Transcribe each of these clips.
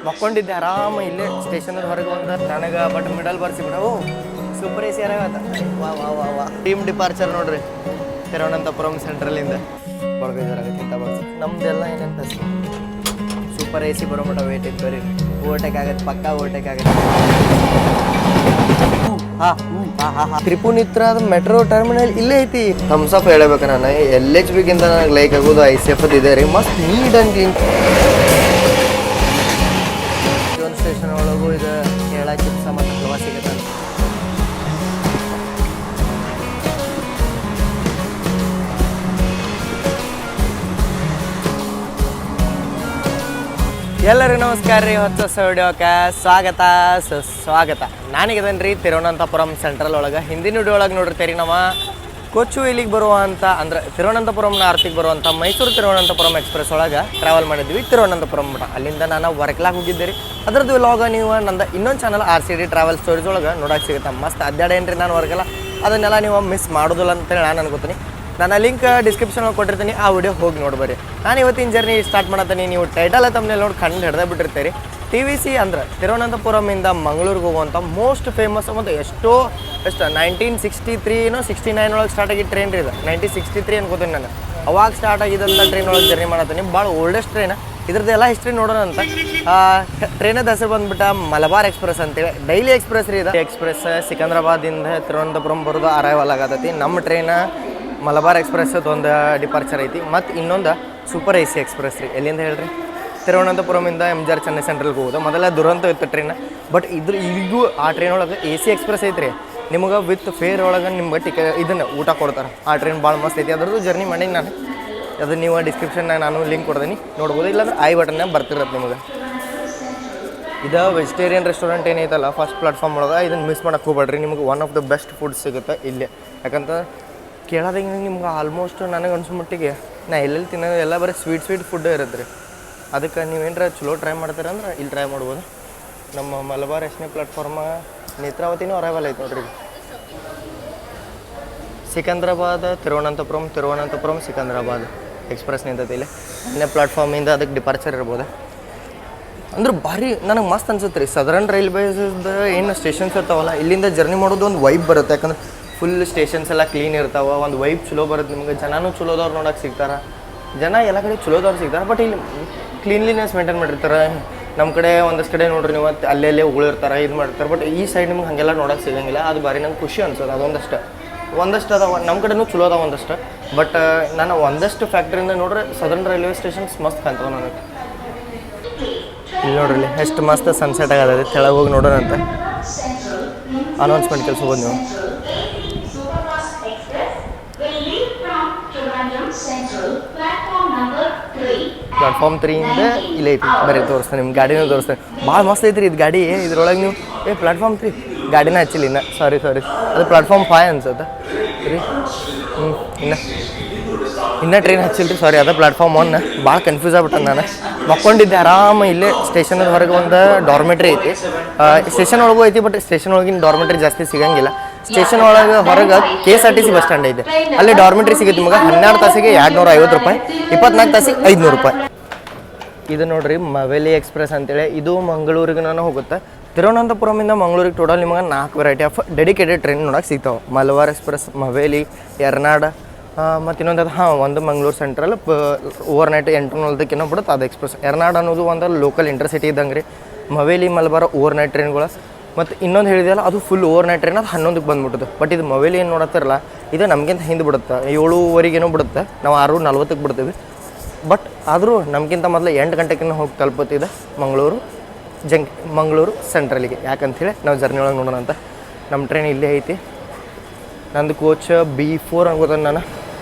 ಮಕ್ಕೊಂಡಿದ್ದೆ ಆರಾಮ ಇಲ್ಲೇ ಸ್ಟೇಷನ್ ಹೊರಗೆ ಬಂದ ನನಗೆ ಬಟ್ ಮಿಡಲ್ ಬರ್ಸಿ ಬಿಡ ಸೂಪರ್ ಎ ಸಿ ಯಾರಾಗತ್ತ ವಾ ವಾ ವಾ ವಾ ಟೀಮ್ ಡಿಪಾರ್ಚರ್ ನೋಡ್ರಿ ತಿರುವನಂತಪುರಂ ಸೆಂಟ್ರಲಿಂದ ಬಳಗೈದಾರಾಗತ್ತಿಂತ ಬರ್ಸಿ ನಮ್ದೆಲ್ಲ ಏನಂತ ಸೂಪರ್ ಎ ಸಿ ಬರೋ ಮಟ್ಟ ವೇಟ್ ಇತ್ತು ಬರೀ ಓವರ್ಟೇಕ್ ಆಗತ್ತೆ ಪಕ್ಕಾ ಓವರ್ಟೇಕ್ ಆಗತ್ತೆ ತ್ರಿಪುನಿತ್ರ ಮೆಟ್ರೋ ಟರ್ಮಿನಲ್ ಇಲ್ಲೇ ಐತಿ ಥಮ್ಸ್ ಅಪ್ ಹೇಳಬೇಕು ನಾನು LHB ಗಿಂತ ನನಗೆ ಲೈಕ್ ಆಗೋದು ICF ಇದೆ ರೀ ಮಸ್ತ್ ನೀಟ್ ಆ್ಯಂಡ್ ಕ್ಲೀನ್ ಒಂದು ಸ್ಟೇಷನ್ ಒಳಗೂ ಇದು ಕೇಳ ಚಿಪ್ಸ ಮತ್ತು ಹಲ್ವಾ ಸಿಗುತ್ತೆ ಎಲ್ಲರಿಗೂ ನಮಸ್ಕಾರ ರೀ ಹೊಸ ವಿಡಿಯೋಕ್ಕೆ ಸ್ವಾಗತ ನಾನೀಗದನ್ ರೀ ತಿರುವನಂತಪುರಂ ಸೆಂಟ್ರಲ್ ಒಳಗೆ ಹಿಂದಿನ ವಿಡಿಯೋ ಒಳಗೆ ನೋಡಿರ್ತೀರಿ ನಾವು ಕೊಚ್ಚುವೇಲಿಗೆ ಬರುವಂಥ ಅಂದ್ರೆ ತಿರುವನಂತಪುರಂ ನಾರ್ತಿಗೆ ಬರುವಂಥ ಮೈಸೂರು ತಿರುವನಂತಪುರಂ ಎಕ್ಸ್ಪ್ರೆಸ್ ಒಳಗೆ ಟ್ರಾವೆಲ್ ಮಾಡಿದ್ವಿ ತಿರುವನಂತಪುರಂ ಮಠ ಅಲ್ಲಿಂದ ನಾನು ವರ್ಕ್ಲಾಗಿ ಹೋಗಿದ್ದೆ ರೀ ಅದ್ರದ್ದು ವ್ಲಾಗ ನೀವು ನಂದು ಇನ್ನೊಂದು ಚಾನಲ್ RCD ಟ್ರಾವೆಲ್ ಸ್ಟೋರೀಸ್ ಒಳಗೆ ನೋಡೋಕೆ ಸಿಗುತ್ತೆ ಮಸ್ತ್ ಅಡ್ಡಾಡೇನ್ರಿ ನಾನು ವರ್ಗಲ್ಲ ಅದನ್ನೆಲ್ಲ ನೀವು ಮಿಸ್ ಮಾಡೋದಿಲ್ಲ ಅಂತೇಳಿ ನಾನು ಅನ್ಕೋತೀನಿ ನಾನು ಲಿಂಕ್ ಡಿಸ್ಕ್ರಿಪ್ಷನ್ ಕೊಟ್ಟಿರ್ತೀನಿ ಆ ವಿಡಿಯೋ ಹೋಗಿ ನೋಡ್ಬರಿ ನಾನು ಇವತ್ತಿನ ಜರ್ನಿ ಸ್ಟಾರ್ಟ್ ಮಾಡತ್ತೀನಿ ನೀವು ಟೈಟಲ್ ತಮ್ಮನೇಲಿ ನೋಡಿ ಕಂಡು ಹಿಡ್ದೆ ಬಿಟ್ಟಿರ್ತೀರಿ TVC ಅಂದ್ರೆ ತಿರುವನಂತಪುರಮಿಂದ ಮಂಗಳೂರಿಗೆ ಹೋಗುವಂಥ ಮೋಸ್ಟ್ ಫೇಮಸ್ ಮತ್ತು ಎಷ್ಟು 1963 69 ಒಳಗೆ ಸ್ಟಾರ್ಟ್ ಆಗಿದ್ದ ಟ್ರೈನ್ ರೀ ಇದು 1963 ಅನ್ಕೋತೀನಿ ನಾನು ಅವಾಗ ಸ್ಟಾರ್ಟ್ ಆಗಿದ್ದಂಥ ಟ್ರೈನ್ ಒಳಗೆ ಜರ್ನಿ ಮಾಡತ್ತೀನಿ ಭಾಳ ಓಲ್ಡೆಸ್ಟ್ ಟ್ರೈನ್ ಇದ್ರದ್ದು ಎಲ್ಲ ಹಿಸ್ಟ್ರಿ ನೋಡೋಣ ಅಂತ ಟ್ರೈನದ ಹೆಸರು ಬಂದ್ಬಿಟ್ಟು ಮಲಬಾರ್ ಎಕ್ಸ್ಪ್ರೆಸ್ ಅಂತೇಳಿ ಡೈಲಿ ಎಕ್ಸ್ಪ್ರೆಸ್ ರೀ ಇದು ಎಕ್ಸ್ಪ್ರೆಸ್ ಸಿಕಂದ್ರಾಬಾದಿಂದ ತಿರುವನಂತಪುರಂ ಬರೋದು ಅರೈವಲ್ ಆಗತ್ತೈತಿ ನಮ್ಮ ಟ್ರೈನ್ ಮಲಬಾರ್ ಎಕ್ಸ್ಪ್ರೆಸ್ ಒಂದು ಡಿಪಾರ್ಚರ್ ಐತಿ ಮತ್ತು ಇನ್ನೊಂದು ಸೂಪರ್ AC ಎಕ್ಸ್ಪ್ರೆಸ್ ರೀ ಎಲ್ಲಿಂದ ಹೇಳ್ರಿ ತಿರುವನಂತಪುರಮಿಂದ MGR ಚೆನ್ನೈ ಸೆಂಟ್ರಲ್ಗೆ ಹೋಗೋದು ಮೊದಲ ದುರಂತ ಇತ್ತು ಟ್ರೈನ್ ಬಟ್ ಈಗೂ ಆ ಟ್ರೈನ್ ಒಳಗೆ AC ಎಕ್ಸ್ಪ್ರೆಸ್ ಐತ್ರಿ ನಿಮಗೆ ವಿತ್ ಫೇರ್ ಒಳಗೆ ನಿಮ್ಗೆ ಇದನ್ನು ಊಟ ಕೊಡ್ತಾರೆ ಆ ಟ್ರೈನ್ ಭಾಳ ಮಸ್ತ್ ಐತಿ ಅದ್ರದ್ದು ಜರ್ನಿ ಮಾಡೀನಿ ನಾನು ಅದು ನೀವು ಡಿಸ್ಕ್ರಿಪ್ಷನ್ನಾಗ ನಾನು ಲಿಂಕ್ ಕೊಡ್ತೀನಿ ನೋಡ್ಬೋದು ಇಲ್ಲಾಂದ್ರೆ ಐ ಬಟನ್ನಾಗ ಬರ್ತಿರತ್ತೆ ನಿಮಗೆ ಇದು ವೆಜಿಟೇರಿಯನ್ ರೆಸ್ಟೋರೆಂಟ್ ಏನೈತಲ್ಲ ಫಸ್ಟ್ ಪ್ಲಾಟ್ಫಾರ್ಮ್ ಒಳಗೆ ಇದನ್ನು ಮಿಸ್ ಮಾಡೋಕ್ಕೆ ಹೋಗ್ಬೇಡ್ರಿ ನಿಮ್ಗೆ one of the best food ಸಿಗುತ್ತೆ ಇಲ್ಲೇ ಯಾಕಂತ ಕೇಳೋದಂಗೆ ನಿಮ್ಗೆ ಆಲ್ಮೋಸ್ಟ್ ನನಗೆ ಅನ್ಸೋ ಮಟ್ಟಿಗೆ ನಾ ಎಲ್ಲೆಲ್ಲಿ ತಿನ್ನೋದು ಎಲ್ಲ ಬರೀ ಸ್ವೀಟ್ ಫುಡ್ ಇರುತ್ತೆ ರೀ ಅದಕ್ಕೆ ನೀವೇನಾರ ಚಲೋ ಟ್ರೈ ಮಾಡ್ತೀರಂದ್ರೆ ಇಲ್ಲಿ ಟ್ರೈ ಮಾಡ್ಬೋದು ನಮ್ಮ ಮಲಬಾರ್ ಎಷ್ಟನೇ ಪ್ಲಾಟ್ಫಾರ್ಮ ನೇತ್ರಾವತಿನೂ ಅರೈವಲ್ ಐತೆ ನೋಡ್ರಿ ಸಿಕಂದ್ರಾಬಾದ್ ತಿರುವನಂತಪುರಂ ಸಿಕಂದ್ರಾಬಾದ್ ಎಕ್ಸ್ಪ್ರೆಸ್ ನಿಂತೈತಿ ಇಲ್ಲಿ ಇನ್ನೇ ಪ್ಲಾಟ್ಫಾರ್ಮಿಂದ ಅದಕ್ಕೆ ಡಿಪಾರ್ಚರ್ ಇರ್ಬೋದು ಅಂದ್ರೆ ಭಾರಿ ನನಗೆ ಮಸ್ತ್ ಅನ್ಸುತ್ತೆ ರೀ ಸದರ್ನ್ ರೈಲ್ವೇಸ್ದು ಏನು ಸ್ಟೇಷನ್ಸ್ ಇರ್ತಾವಲ್ಲ ಇಲ್ಲಿಂದ ಜರ್ನಿ ಮಾಡೋದು ಒಂದು ವೈಬ್ ಬರುತ್ತೆ ಯಾಕಂದ್ರೆ ಫುಲ್ ಸ್ಟೇಷನ್ಸ್ ಎಲ್ಲ ಕ್ಲೀನ್ ಇರ್ತಾವೆ ಒಂದು ವೈಬ್ ಚಲೋ ಬರುತ್ತೆ ನಿಮ್ಗೆ ಜನನೂ ಚಲೋದವ್ರು ನೋಡೋಕೆ ಸಿಗ್ತಾರೆ ಜನ ಎಲ್ಲ ಕಡೆ ಚಲೋದವ್ರು ಸಿಗ್ತಾರೆ ಬಟ್ ಇಲ್ಲಿ ಕ್ಲೀನ್ಲಿನೆಸ್ ಮೇಂಟೈನ್ ಮಾಡಿರ್ತಾರೆ ನಮ್ಮ ಕಡೆ ಒಂದಷ್ಟು ಕಡೆ ನೋಡ್ರಿ ನೀವು ಅಲ್ಲೇ ಉಳಿರ್ತಾರೆ ಇದು ಮಾಡಿರ್ತಾರೆ ಬಟ್ ಈ ಸೈಡ್ ನಿಮ್ಗೆ ಹಾಗೆಲ್ಲ ನೋಡೋಕೆ ಸಿಗೋಂಗಿಲ್ಲ ಅದು ಭಾರಿ ನಂಗೆ ಖುಷಿ ಅನ್ಸೋದು ಒಂದಷ್ಟು ಅದಾವ ನಮ್ಮ ಕಡೆನೂ ಚಲೋ ಅದಾವ ಒಂದಷ್ಟು ಬಟ್ ನಾನು ಒಂದಷ್ಟು ಫ್ಯಾಕ್ಟ್ರಿಯಿಂದ ನೋಡ್ರಿ ಸದರ್ನ್ ರೈಲ್ವೆ ಸ್ಟೇಷನ್ಸ್ ಮಸ್ತ್ ಕಾಣ್ತಾವೆ ನನಗೆ ಇಲ್ಲಿ ನೋಡ್ರಿ ಎಷ್ಟು ಮಸ್ತ್ ಸನ್ಸೆಟ್ ಆಗದೆ ಕೆಳಗೆ ಹೋಗಿ ನೋಡೋಣ ಅಂತ ಅನೌನ್ಸ್ಮೆಂಟ್ ಕೆಲಸ ಹೋಗೋದು ನೀವು ಪ್ಲಾಟ್ಫಾರ್ಮ್ 3ಇಂದ ಇಲ್ಲೇ ಐತಿ ಬರೀ ತೋರಿಸ್ತಾನೆ ನಿಮ್ಗೆ ಗಾಡಿನೂ ತೋರಿಸ್ತಾನೆ ಭಾಳ ಮಸ್ತ್ ಐತ್ರಿ ಇದು ಗಾಡಿ ಇದ್ರೊಳಗೆ ನೀವು ಪ್ಲಾಟ್ಫಾರ್ಮ್ 3 ಗಾಡಿನ ಹಚ್ಚಿಲ್ಲ ಇನ್ನು ಸಾರಿ ಅದು ಪ್ಲಾಟ್ಫಾರ್ಮ್ 5 ಅನ್ಸುತ್ತೆ ರೀ ಇನ್ನೂ ಟ್ರೈನ್ ಹಚ್ಚಿಲ್ಲ ರೀ ಸಾರಿ ಅದು ಪ್ಲಾಟ್ಫಾರ್ಮ್ 1 ಭಾಳ ಕನ್ಫ್ಯೂಸ್ ಆಗ್ಬಿಟ್ಟೆ ನಾನು ಮಕ್ಕೊಂಡಿದ್ದೆ ಆರಾಮ ಇಲ್ಲೇ ಸ್ಟೇಷನ್ ಹೊರಗೆ ಒಂದು ಡಾರ್ಮೆಟ್ರಿ ಐತಿ ಸ್ಟೇಷನ್ ಒಳಗೂ ಐತಿ ಬಟ್ ಸ್ಟೇಷನ್ ಒಳಗಿನ ಡಾರ್ಮೆಟ್ರಿ ಜಾಸ್ತಿ ಸಿಗಂಗಿಲ್ಲ ಸ್ಟೇಷನ್ ಒಳಗೆ ಹೊರಗೆ KSRTC ಬಸ್ ಸ್ಟ್ಯಾಂಡ್ ಐತೆ ಅಲ್ಲಿ ಡಾರ್ಮೆಟ್ರಿ ಸಿಗುತ್ತೆ ನಿಮಗೆ 12 ತಾಸಿಗೆ 250 ರೂಪಾಯಿ 24 ತಾಸಿಗೆ 500 ರೂಪಾಯಿ ಇದು ನೋಡ್ರಿ ಮವೇಲಿ ಎಕ್ಸ್ಪ್ರೆಸ್ ಅಂತೇಳಿ ಇದು ಮಂಗಳೂರಿಗೆ ನಾನು ಹೋಗುತ್ತೆ ತಿರುವನಂತಪುರಮಿಂದ ಮಂಗಳೂರಿಗೆ ಟೋಟಲ್ ನಿಮಗೆ 4 ವೆರೈಟಿ ಆಫ್ ಡೆಡಿಕೇಟೆಡ್ ಟ್ರೈನ್ ನೋಡೋಕೆ ಸಿಗ್ತಾವೆ ಮಲಬಾರ್ ಎಕ್ಸ್ಪ್ರೆಸ್ ಮವೇಲಿ ಎರ್ನಾಡ್ ಮತ್ತು ಇನ್ನೊಂದು ಒಂದು ಮಂಗಳೂರು ಸೆಂಟ್ರಲ್ ಓವರ್ ನೈಟ್ 8:40 ಬಿಡುತ್ತೆ ಅದು ಎಕ್ಸ್ಪ್ರೆಸ್ ಎರ್ನಾಡ್ ಅನ್ನೋದು ಒಂದು ಲೋಕಲ್ ಇಂಟರ್ಸಿಟಿ ಇದ್ದಂಗೆ ರೀ ಮವೇಲಿ ಮಲಬಾರ್ ಓವರ್ ನೈಟ್ ಟ್ರೈನ್ಗಳು ಮತ್ತು ಇನ್ನೊಂದು ಹೇಳಿದೆಯಲ್ಲ ಅದು ಫುಲ್ ಓವರ್ ನೈಟ್ ಟ್ರೈನ್ ಅದು 11ಕ್ಕೆ ಬಂದುಬಿಟ್ಟದು ಬಟ್ ಇದು ಮವೇಲಿ ಏನು ನೋಡತ್ತಿರಲ್ಲ ಇದು ನಮಗಿಂತ ಹಿಂದೆ ಬಿಡುತ್ತೆ 7:15 ಬಿಡುತ್ತೆ ನಾವು 6:40 ಬಿಡ್ತೀವಿ ಬಟ್ ಆದರೂ ನಮಗಿಂತ ಮೊದಲು 8 ಗಂಟೆಗೆ ಹೋಗಿ ತಲುಪುತ್ತಿದೆ ಮಂಗಳೂರು ಸೆಂಟ್ರಲಿಗೆ ಯಾಕಂತೇಳಿ ನಾವು ಜರ್ನಿ ಒಳಗೆ ನೋಡೋಣ ಅಂತ ನಮ್ಮ ಟ್ರೈನ್ ಇಲ್ಲೇ ಐತಿ ನಂದು ಕೋಚ್ B4 ಅನ್ಕೋತಾನೆ ನಾನು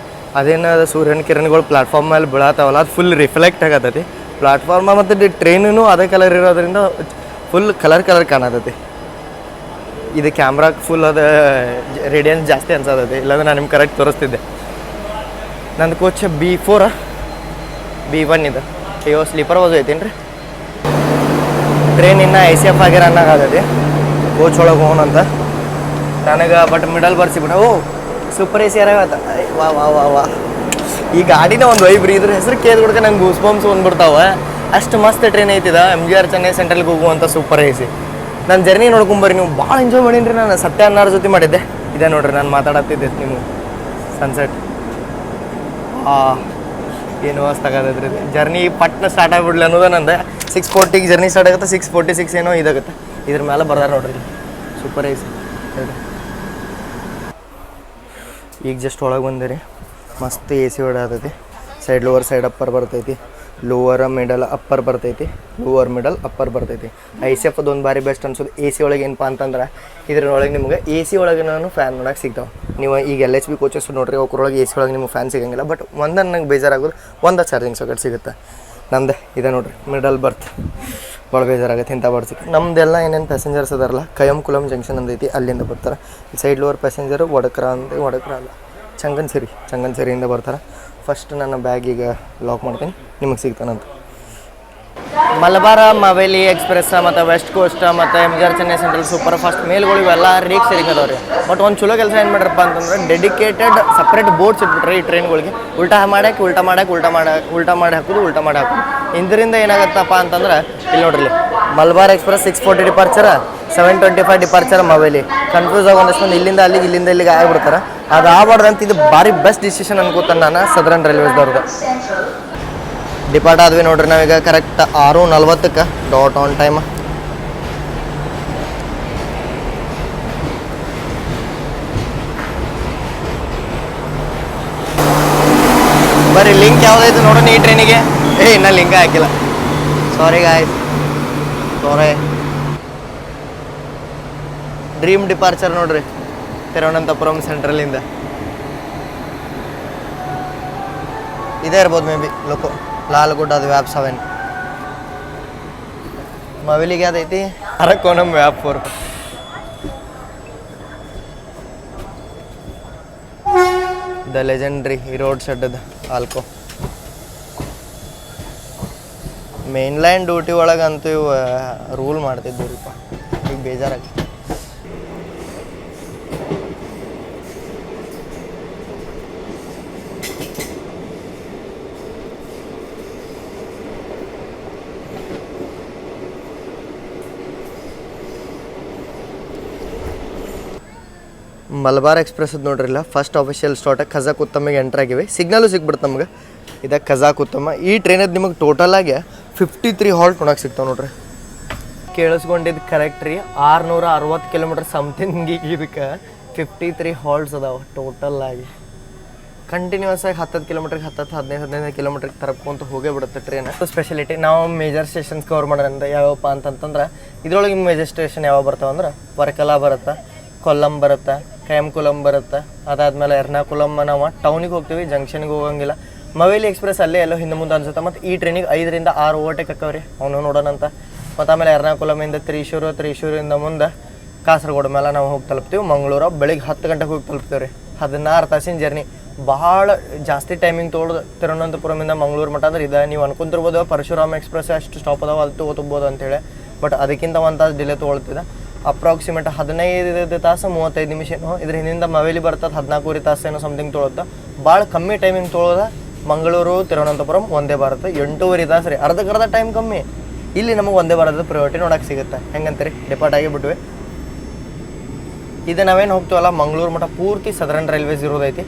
ಅದೇನು ಸೂರ್ಯನ ಕಿರಣಗಳು ಪ್ಲಾಟ್ಫಾರ್ಮ್ ಮೇಲೆ ಬೀಳತ್ತಾವಲ್ಲ ಅದು ಫುಲ್ ರಿಫ್ಲೆಕ್ಟ್ ಆಗತ್ತೈತಿ ಪ್ಲಾಟ್ಫಾರ್ಮ ಮತ್ತು ಟ್ರೈನೂ ಅದೇ ಕಲರ್ ಇರೋದ್ರಿಂದ ಫುಲ್ ಕಲರ್ ಕಾಣತೈತಿ ಇದು ಕ್ಯಾಮ್ರಾಗೆ ಫುಲ್ ಅದು ರೇಡಿಯನ್ಸ್ ಜಾಸ್ತಿ ಅನ್ಸತೈತಿ ಇಲ್ಲಾಂದ್ರೆ ನಾನು ನಿಮ್ಗೆ ಕರೆಕ್ಟ್ ತೋರಿಸ್ತಿದ್ದೆ ನಂದು ಕೋಚ್ B4 B1 ಇದು ಸ್ಲೀಪರ್ ವಾಜು ಐತೇನು ರೀ ಟ್ರೈನ್ ಇನ್ನು ICF ಆಗಿ ರನ್ ಆಗತೈತಿ ಕೋಚ್ ಒಳಗೆ ಹೋಗೋಣಂತ ನನಗೆ ಬಟ್ ಮಿಡಲ್ ಬರ್ಸಿ ಬಿಡ ಸೂಪರ್ AC ಯಾರಾಗತ್ತ ವಾ ವಾ ವಾ ವಾ ಈ ಗಾಡಿನ ಒಂದು ವೈಬ್ರಿ ಇದ್ರ ಹೆಸರು ಕೇಳ್ಕೊಡ್ಕೆ ನಂಗೆ ಗೂಸ್ ಬಂಪ್ಸ್ ಬಂದ್ಬಿಡ್ತಾವೆ ಅಷ್ಟು ಮಸ್ತ್ ಟ್ರೈನ್ ಐತಿದ ಎಮ್ ಜಿ ಆರ್ ಚೆನ್ನೈ ಸೆಂಟ್ರಲ್ಗೆ ಹೋಗುವಂಥ ಸೂಪರ್ ಎ ಸಿ. ನನ್ನ ಜರ್ನಿ ನೋಡ್ಕೊಂಬರ್ರಿ ನೀವು, ಭಾಳ ಎಂಜಾಯ್ ಮಾಡೀನಿ ರೀ. ನಾನು ಸತ್ಯ ಅನ್ನಾರ ಜೊತೆ ಮಾಡಿದ್ದೆ. ಇದೇ ನೋಡ್ರಿ ನಾನು ಮಾತಾಡತ್ತಿದ್ದೆ ನೀವು ಸನ್ಸೆಟ್. ಏನು ಮಸ್ತ್ ಆಗತೈತೆ ರೀ ಜರ್ನಿ. ಪಟ್ನ ಸ್ಟಾರ್ಟ್ ಆಗಿಬಿಡ್ಲಿ ಅನ್ನೋದು ನಂದು. 6:40 ಜರ್ನಿ ಸ್ಟಾರ್ಟ್ ಆಗುತ್ತೆ, 6:46 ಏನೋ ಇದಾಗುತ್ತೆ. ಇದ್ರ ಮೇಲೆ ಬರ್ದಾರ ನೋಡ್ರಿ ಸೂಪರ್ ಎ ಸಿ. ಈಗ ಜಸ್ಟ್ ಒಳಗೆ ಬಂದಿರಿ, ಮಸ್ತ್ ಎ ಸಿ ಹೊಡತೈತಿ. ಸೈಡ್ ಲೋವರ್ ಸೈಡ್ ಅಪ್ಪರ್ ಬರ್ತೈತಿ, ಲೋವರ್ ಮಿಡಲ್ ಅಪ್ಪರ್ ಬರ್ತೈತಿ, ಲೋವರ್ ಮಿಡಲ್ ಅಪ್ಪರ್ ಬರ್ತೈತಿ. ICF ಅದೊಂದು ಬಾರಿ ಬೆಸ್ಟ್ ಅನ್ಸೋದು. ಎ ಸಿ ಒಳಗೆ ಏನಪ್ಪ ಅಂತಂದ್ರೆ ಇದ್ರೊಳಗೆ ನಿಮ್ಗೆ ಎ ಸಿ ಒಳಗೆ ನಾನು ಫ್ಯಾನ್ ನೋಡೋಕೆ ಸಿಗ್ತಾವೆ. ನೀವು ಈಗ LHB ಕೋಚಸ್ ನೋಡ್ರಿ, ಅವ್ರೊಳಗೆ ಎ ಸಿ ಒಳಗೆ ನಿಮ್ಗೆ ಫ್ಯಾನ್ ಸಿಗೋಂಗಿಲ್ಲ. ಬಟ್ ಒಂದನ್ನು ನಂಗೆ ಬೇಜಾರಾಗೋದು, ಒಂದು ಚಾರ್ಜಿಂಗ್ ಸಾಕೆಟ್ ಸಿಗುತ್ತೆ. ನಮ್ದು ಇದೆ ನೋಡ್ರಿ ಮಿಡಲ್ ಬರ್ತ್, ಭಾಳ ಬೇಜಾರಾಗುತ್ತೆ ಇಂಥ ಬರ್ತ್. ನಮ್ದೆಲ್ಲ ಏನೇನು ಪ್ಯಾಸೆಂಜರ್ಸ್ ಅದಾರಲ್ಲ, ಕಯಂಕುಲಂ ಜಂಕ್ಷನ್ ಅಂದೈತಿ, ಅಲ್ಲಿಂದ ಬರ್ತಾರೆ. Side lower passenger Vadakara Vadakara ಅಲ್ಲ, ಚಂಗನ್ಸೇರಿಯಿಂದ ಬರ್ತಾರೆ. ಫಸ್ಟ್ ನನ್ನ ಬ್ಯಾಗಿಗೆ ಲಾಕ್ ಮಾಡ್ತೀನಿ, ನಿಮಗೆ ಸಿಗ್ತಾನಂತ. ಮಲಬಾರ, ಮಾವೇಲಿ ಎಕ್ಸ್ಪ್ರೆಸ್ ಮತ್ತು ವೆಸ್ಟ್ ಕೋಸ್ಟ್ ಮತ್ತು MGR Chennai central super fast ಮೇಲ್ಗಳು ಇವೆಲ್ಲ ರೇಕ್ ಸೇರಿಂಗ್ ಅದಾವೆ ರೀ. ಬಟ್ ಒಂದು ಚಲೋ ಕೆಲಸ ಏನು ಮಾಡ್ರಪ್ಪ ಅಂತಂದ್ರೆ ಡೆಡಿಕೇಟೆಡ್ ಸಪ್ರೇಟ್ ಬೋರ್ಡ್ಸ್ ಇಟ್ಬಿಟ್ರೆ ಈ ಟ್ರೈನ್ಗಳಿಗೆ. ಉಲ್ಟಾ ಮಾಡಿ ಹಾಕೋದು. ಇದರಿಂದ ಏನಾಗುತ್ತಪ್ಪ ಅಂತಂದ್ರೆ ಇಲ್ಲಿ ನೋಡ್ರಿ, Malabar express 6:40 departure, 7:25 departure Maveli. Confuse ಆಗಿ ಒಂದಷ್ಟು ಮಂದಿ ಇಲ್ಲಿಂದ ಇಲ್ಲಿಗೆ ಆಗಿಬಿಡ್ತಾರೆ. ಅದು ಆಗಬಾರ್ದಂತ ಇದು ಭಾರಿ ಬೆಸ್ಟ್ ಡಿಸಿಷನ್ ಅನ್ಕೋತಾನೆ ನಾನು ಸದರ್ನ್ ರೈಲ್ವೇಸ್ದವ್ರದ್ದು. ಡಿಪಾರ್ಟ್ ಆದ್ವಿ ನೋಡ್ರಿ ನಾವೀಗ ಕರೆಕ್ಟ್ 6:40 ಡಾಟ್ ಆನ್ ಟೈಮ್. ಬರ್ರಿ ಲಿಂಕ್ ಯಾವುದೈತೆ ನೋಡೋಣ ಈ ಟ್ರೈನಿಗೆ. ಇನ್ನೂ ಲಿಂಕ್ ಹಾಕಿಲ್ಲ, ಸಾರಿ ಗಾಯ್ಸ್, ಸಾರಿ. ಡ್ರೀಮ್ ಡಿಪಾರ್ಚರ್ ನೋಡ್ರಿ ತಿರುವನಂತಪುರಂ ಸೆಂಟ್ರಲಿಂದ. ಇದೇ ಇರ್ಬೋದು ಮೇ ಬಿ ಲೋಕೋ. ಲಾಲ್ಗುಡ್ ಅದು ವ್ಯಾಪ್ 7. ಮಾವೇಲಿಗೆ ಯಾವ್ದೈತಿ ಅರಕೋನಂ ವ್ಯಾಪ್ 4. ದ ಲೆಜೆಂಡ್ರಿ ಈ ರೋಡ್ ಸೆಡ್ದು ಆಲ್ಕೋ. ಮೇನ್ಲೈನ್ ಡ್ಯೂಟಿ ಒಳಗಂತೂ ಇವು ರೂಲ್ ಮಾಡ್ತಿದ್ದೀರಿಪ್ಪ, ಈಗ ಬೇಜಾರಾಗ್ತದೆ. ಮಲಬಾರ್ ಎಕ್ಸ್ಪ್ರೆಸ್ ನೋಡ್ರಿಲ್ಲ, ಫಸ್ಟ್ ಅಫಿಷಿಯಲ್ ಸ್ಟಾರ್ಟ್ ಖಜಾಕುತ್ತಮಿಗೆ ಎಂಟ್ರ್ ಆಗಿವೆ. ಸಿಗ್ನಲು ಸಿಗ್ಬಿಡುತ್ತೆ ನಮ್ಗೆ. ಇದು ಖಜಾಕುತ್ತಮ. ಈ ಟ್ರೈನದ್ದು ನಿಮಗೆ ಟೋಟಲಾಗಿ 53 ಹಾಲ್ಟ್ ನೋಡೋಕೆ ಸಿಗ್ತಾವೆ ನೋಡ್ರಿ. ಕೇಳಿಸ್ಕೊಂಡಿದ್ದು ಕರೆಕ್ಟ್ ರೀ, 660 ಕಿಲೋಮೀಟ್ರ್ ಸಮಥಿಂಗ್. ಇದಕ್ಕೆ 53 ಹಾಲ್ಟ್ಸ್ ಅದಾವೆ ಟೋಟಲ್ ಆಗಿ. ಕಂಟಿನ್ಯೂಸ್ ಆಗಿ 10 ಕಿಲೋಮೀಟ್ರಿಗೆ 15 ಕಿಲೋಮೀಟ್ರಿಗೆ ತರಪ್ಕೊಂತ ಹೋಗೇ ಬಿಡುತ್ತೆ ಟ್ರೈನ್. ಸ್ಪೆಷಾಲಿಟಿ ನಾವು ಮೇಜರ್ ಸ್ಟೇಷನ್ಸ್ ಕವರ್ ಮಾಡೋದ್ರಿಂದ ಯಾವಪ್ಪ ಅಂತಂತಂದ್ರೆ ಇದ್ರೊಳಗೆ ಮೇಜರ್ ಸ್ಟೇಷನ್ ಯಾವ ಬರ್ತಾವೆ ಅಂದ್ರೆ ವರ್ಕಲಾ ಬರುತ್ತೆ, ಕೊಲ್ಲಂ ಬರುತ್ತೆ, ಕಯಂಕುಲಂ ಬರುತ್ತೆ. ಅದಾದಮೇಲೆ ಎರ್ನಾಕುಲಂ ನಾವು ಟೌನಿಗೆ ಹೋಗ್ತೀವಿ, ಜಂಕ್ಷನ್ಗೆ ಹೋಗಂಗಿಲ್ಲ. ಮವೇಲಿ ಎಕ್ಸ್ಪ್ರೆಸ್ ಅಲ್ಲೇ ಎಲ್ಲೋ ಹಿಂದೆ ಮುಂದೆ ಅನ್ಸುತ್ತೆ. ಮತ್ತು ಈ ಟ್ರೈನಿಗೆ 5ರಿಂದ 6 ಓವರ್ಟೇಕ್ ಹಾಕವ್ರಿ, ಅವನು ನೋಡೋಣಂತ. ಮತ್ತು ಆಮೇಲೆ ಎರ್ನಾಕುಲಮಿಂದ ತ್ರಿಶೂರಿಂದ ಮುಂದೆ ಕಾಸರಗೋಡು ಮೇಲೆ ನಾವು ಹೋಗಿ ತಲುಪ್ತೀವಿ. ಮಂಗಳೂರು ಬೆಳಿಗ್ಗೆ 10 ಗಂಟೆಗೆ ಹೋಗಿ ತಲುಪ್ತೀವಿ ರೀ. 16 ತಾಸಿನ ಜರ್ನಿ. ಭಾಳ ಜಾಸ್ತಿ ಟೈಮಿಂಗ್ ತೊಗೊಳ್ಳೋದು ತಿರುವನಂತಪುರಮಿಂದ ಮಂಗಳೂರು ಮಟ್ಟ ಅಂದ್ರೆ ಇದೆ. ನೀವು ಅನ್ಕೊಂತಿರ್ಬೋದು ಪರಶುರಾಮ್ ಎಕ್ಸ್ಪ್ರೆಸ್ ಅಷ್ಟು ಸ್ಟಾಪ್ ಅದಾವೆ ಅದು ತೊಗೋಬೋದು ಅಂತೇಳಿ. ಬಟ್ ಅದಕ್ಕಿಂತ 1 ತಾಸು ಡಿಲೇ ತೊಗೊಳ್ತಿದೆ. ಅಪ್ರಾಕ್ಸಿಮೇಟ್ 15 ತಾಸು 35 ನಿಮಿಷ ಏನೋ. ಇದ್ರ ಹಿಂದಿಂದ ಮವೇಲಿ ಬರ್ತದೆ 14 ತಾಸು ಏನೋ ಸಮಥಿಂಗ್ ತೊಗೊಳುತ್ತೆ. ಭಾಳ ಕಮ್ಮಿ ಟೈಮಿಂಗ್ ತೊಗೊಳೋದ. ಮಂಗಳೂರು ತಿರುವನಂತಪುರಂ ಒಂದೇ ಭಾರತ 8.5 ತಾಸು ರೀ, ಅರ್ಧಕ್ಕರ್ಧ ಟೈಮ್ ಕಮ್ಮಿ. ಇಲ್ಲಿ ನಮಗೆ ಒಂದೇ ಭಾರತದ ಪ್ರಯಾರಿಟಿ ನೋಡೋಕೆ ಸಿಗುತ್ತೆ. ಹೆಂಗಂತೀರಿ, ಡಿಪಾರ್ಟ್ ಆಗಿಬಿಟ್ವಿ. ಇದು ನಾವೇನು ಹೋಗ್ತೀವಲ್ಲ ಮಂಗಳೂರು ಮಟ್ಟ ಪೂರ್ತಿ ಸದರ್ನ್ ರೈಲ್ವೇಸ್ ಇರೋದೈತಿ.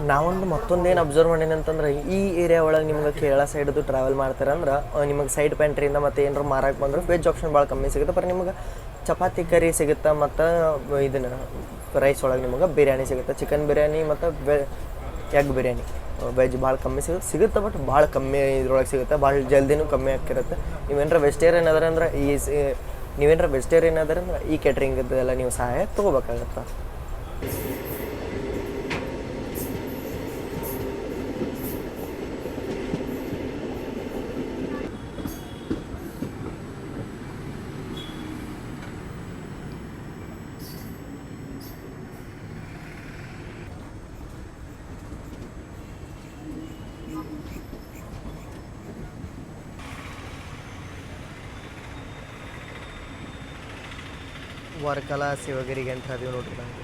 ನಾವೊಂದು ಮತ್ತೊಂದೇನು ಅಬ್ಸರ್ವ್ ಮಾಡೀನಿ ಅಂತಂದ್ರೆ ಈ ಏರಿಯಾ ಒಳಗೆ ನಿಮ್ಗೆ ಕೇರಳ ಸೈಡ್ದು ಟ್ರಾವೆಲ್ ಮಾಡ್ತಾರಂದ್ರೆ ನಿಮಗೆ ಸೈಡ್ ಪ್ಯಾಂಟ್ರಿಯಿಂದ ಮತ್ತು ಏನಾರು ಮಾರಕ್ಕೆ ಬಂದ್ರೆ ವೆಜ್ ಆಪ್ಷನ್ ಭಾಳ ಕಮ್ಮಿ ಸಿಗುತ್ತೆ. ಬಟ್ ನಿಮ್ಗೆ ಚಪಾತಿ ಕರಿ ಸಿಗುತ್ತೆ ಮತ್ತು ಇದನ್ನು ರೈಸ್ ಒಳಗೆ ನಿಮಗೆ ಬಿರಿಯಾನಿ ಸಿಗುತ್ತೆ. ಚಿಕನ್ ಬಿರಿಯಾನಿ ಮತ್ತು ಎಗ್ ಬಿರಿಯಾನಿ ವೆಜ್ ಭಾಳ ಕಮ್ಮಿ ಸಿಗುತ್ತೆ. ಬಟ್ ಭಾಳ ಕಮ್ಮಿ ಇದ್ರೊಳಗೆ ಸಿಗುತ್ತೆ, ಭಾಳ ಜಲ್ದಿನೂ ಕಮ್ಮಿ ಆಗ್ತಿರುತ್ತೆ. ನೀವೇನಾರ ವೆಜಿಟೇರಿಯನ್ ಅದಾರಂದ್ರೆ ಈ ಕ್ಯಾಟ್ರಿಂಗದ್ದೆಲ್ಲ ನೀವು ಸಹಾಯ ತೊಗೋಬೇಕಾಗತ್ತೆ. ವರ್ಕಲಾ ಶಿವಗಿರಿಗೆ ಎಂಟ್ರ್ ಅದೀವಿ ನೋಡ್ರಿ ನಂಗೆ.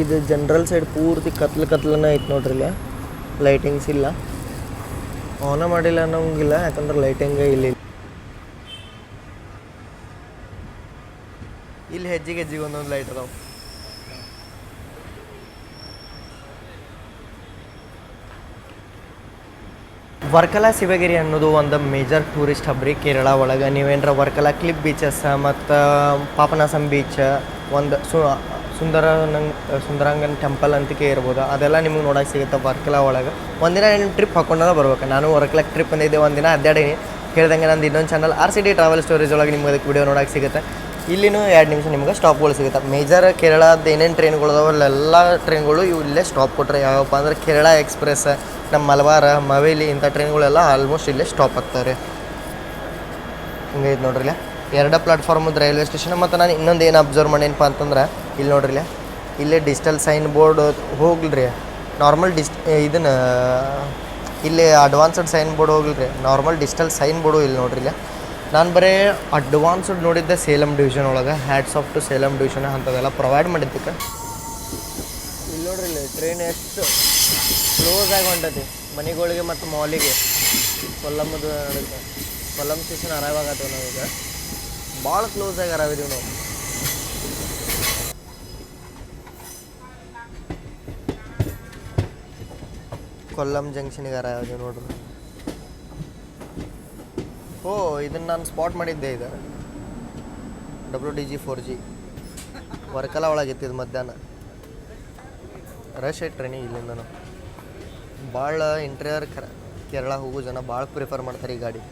ಇದು ಜನರಲ್ ಸೈಡ್ ಪೂರ್ತಿ ಕತ್ಲನೇ ಐತೆ ನೋಡ್ರಿ. ಇಲ್ಲ ಲೈಟಿಂಗ್ಸ್ ಇಲ್ಲ, ಆನ ಮಾಡಿಲ್ಲ ಅನ್ನೋಂಗಿಲ್ಲ, ಯಾಕಂದ್ರೆ ಲೈಟಿಂಗ್ ಇಲ್ಲಿ ಹೆಜ್ಜೆಗೆ ಒಂದೊಂದು ಲೈಟ್ ಅದಾವೆ. ವರ್ಕಲಾ ಶಿವಗಿರಿ ಅನ್ನೋದು ಒಂದು ಮೇಜರ್ ಟೂರಿಸ್ಟ್ ಹಬ್ ರೀ ಕೇರಳ ಒಳಗೆ. ನೀವೇನರ ವರ್ಕಲಾ ಕ್ಲಿಪ್ ಬೀಚಸ್ ಮತ್ತು ಪಾಪನಾಸಂ ಬೀಚ್, ಒಂದು ಸುಂದರಾಂಗನ್ ಟೆಂಪಲ್ ಅಂತಕ್ಕೆ ಇರ್ಬೋದು, ಅದೆಲ್ಲ ನಿಮ್ಗೆ ನೋಡೋಕೆ ಸಿಗುತ್ತೆ ವರ್ಕಲಾ ಒಳಗೆ. ಒಂದಿನ ಏನು ಟ್ರಿಪ್ ಹಾಕೊಂಡೆಲ್ಲ ಬರ್ಬೇಕು. ನಾನು ವರ್ಕಲಾಕ್ಕೆ ಟ್ರಿಪ್ ಬಂದಿದ್ದೆ, ಒಂದಿನ ಅಡ್ಡಾಡೀನಿ. ಹೇಳ್ದಂಗೆ ನಂದು ಇನ್ನೊಂದು ಚಾನಲ್ RCT ಟ್ರಾವೆಲ್ ಸ್ಟೋರೀಸ್ ಒಳಗೆ ನಿಮ್ಗೆ ಅದಕ್ಕೆ ವಿಡಿಯೋ ನೋಡೋಕೆ ಸಿಗುತ್ತೆ. ಇಲ್ಲಿನೂ 2 ನಿಮಿಷ ನಿಮ್ಗೆ ಸ್ಟಾಪ್ಗಳು ಸಿಗುತ್ತೆ. ಮೇಜರ್ ಕೇರಳದ ಏನೇನು ಟ್ರೈನ್ಗಳು ಅದಾವೆ ಅಲ್ಲೆಲ್ಲ ಟ್ರೈನ್ಗಳು ಇಲ್ಲೇ ಸ್ಟಾಪ್ ಕೊಟ್ಟರೆ ಯಾವಪ್ಪ ಅಂದ್ರೆ ಕೇರಳ ಎಕ್ಸ್ಪ್ರೆಸ್, ನಮ್ಮ ಮಲಬಾರ, ಮವೇಲಿ ಇಂಥ ಟ್ರೈನ್ಗಳೆಲ್ಲ ಆಲ್ಮೋಸ್ಟ್ ಇಲ್ಲೇ ಸ್ಟಾಪ್ ಆಗ್ತಾರೆ. ಹಿಂಗೈತೆ ನೋಡ್ರಿ, 2 ಪ್ಲಾಟ್ಫಾರ್ಮದ ರೈಲ್ವೆ ಸ್ಟೇಷನ್. ಮತ್ತು ನಾನು ಇನ್ನೊಂದು ಏನು ಅಬ್ಸರ್ವ್ ಮಾಡೇನಪ್ಪ ಅಂತಂದ್ರೆ, ಇಲ್ಲಿ ನೋಡ್ರಿ ಇಲ್ಲೇ ಡಿಜಿಟಲ್ ಸೈನ್ ಬೋರ್ಡ್ ಹೋಗ್ಲ್ರಿ. ನಾರ್ಮಲ್ ಇದನ್ನು ಇಲ್ಲಿ ಅಡ್ವಾನ್ಸ್ಡ್ ಸೈನ್ ಬೋರ್ಡ್ ಹೋಗ್ಲ್ರಿ, ನಾರ್ಮಲ್ ಡಿಜಿಟಲ್ ಸೈನ್ ಬೋರ್ಡು ಇಲ್ಲಿ ನೋಡ್ರಿ. ನಾನು ಬರೀ ಅಡ್ವಾನ್ಸ್ಡ್ ನೋಡಿದ್ದೆ ಸೇಲಂ ಡಿವಿಷನ್ ಒಳಗೆ. Hats off to Salem division ಅಂಥದ್ದೆಲ್ಲ ಪ್ರೊವೈಡ್ ಮಾಡಿದ್ದಕ್ಕೆ. ಇಲ್ಲಿ ನೋಡ್ರಿ, ಇಲ್ಲಿ ಟ್ರೈನ್ ಎಷ್ಟು ಕ್ಲೋಸ್ ಆಗಿ ಹೊಂಟೈತಿ ಮನೆಗಳಿಗೆ ಮತ್ತು ಮಾಲಿಗೆ. ಕೊಲ್ಲಮ್ಮದು ನಡುತ್ತೆ, ಕೊಲ್ಲಂ ಸ್ಟೇಷನ್ ಅರೈವ್ ಆಗತ್ತೇವೆ ನಾವೀಗ. ಭಾಳ ಕ್ಲೋಸ್ ಆಗಿ ಅರೈವ್ ಇದೀವಿ ನಾವು. ಕೊಲ್ಲಂ ಜಂಕ್ಷನಿಗೆ ಅರೈವ್ ಇದೀವಿ ನೋಡ್ರಿ. ಇದನ್ನು ನಾನು ಸ್ಪಾಟ್ ಮಾಡಿದ್ದೆ. ಇದು WDG 4G ವರ್ಕಲಾ ಒಳಗಿತ್ತಿದ್ದು ಮಧ್ಯಾಹ್ನ. ರಶ್ ಐತೆ ಟ್ರೈನಿಗೆ. ಇಲ್ಲಿಂದ ಭಾಳ ಇಂಟೀರಿಯರ್ ಕೇರಳ ಹೋಗೋ ಜನ ಭಾಳ ಪ್ರಿಫರ್ ಮಾಡ್ತಾರೆ ಈ ಗಾಡಿ.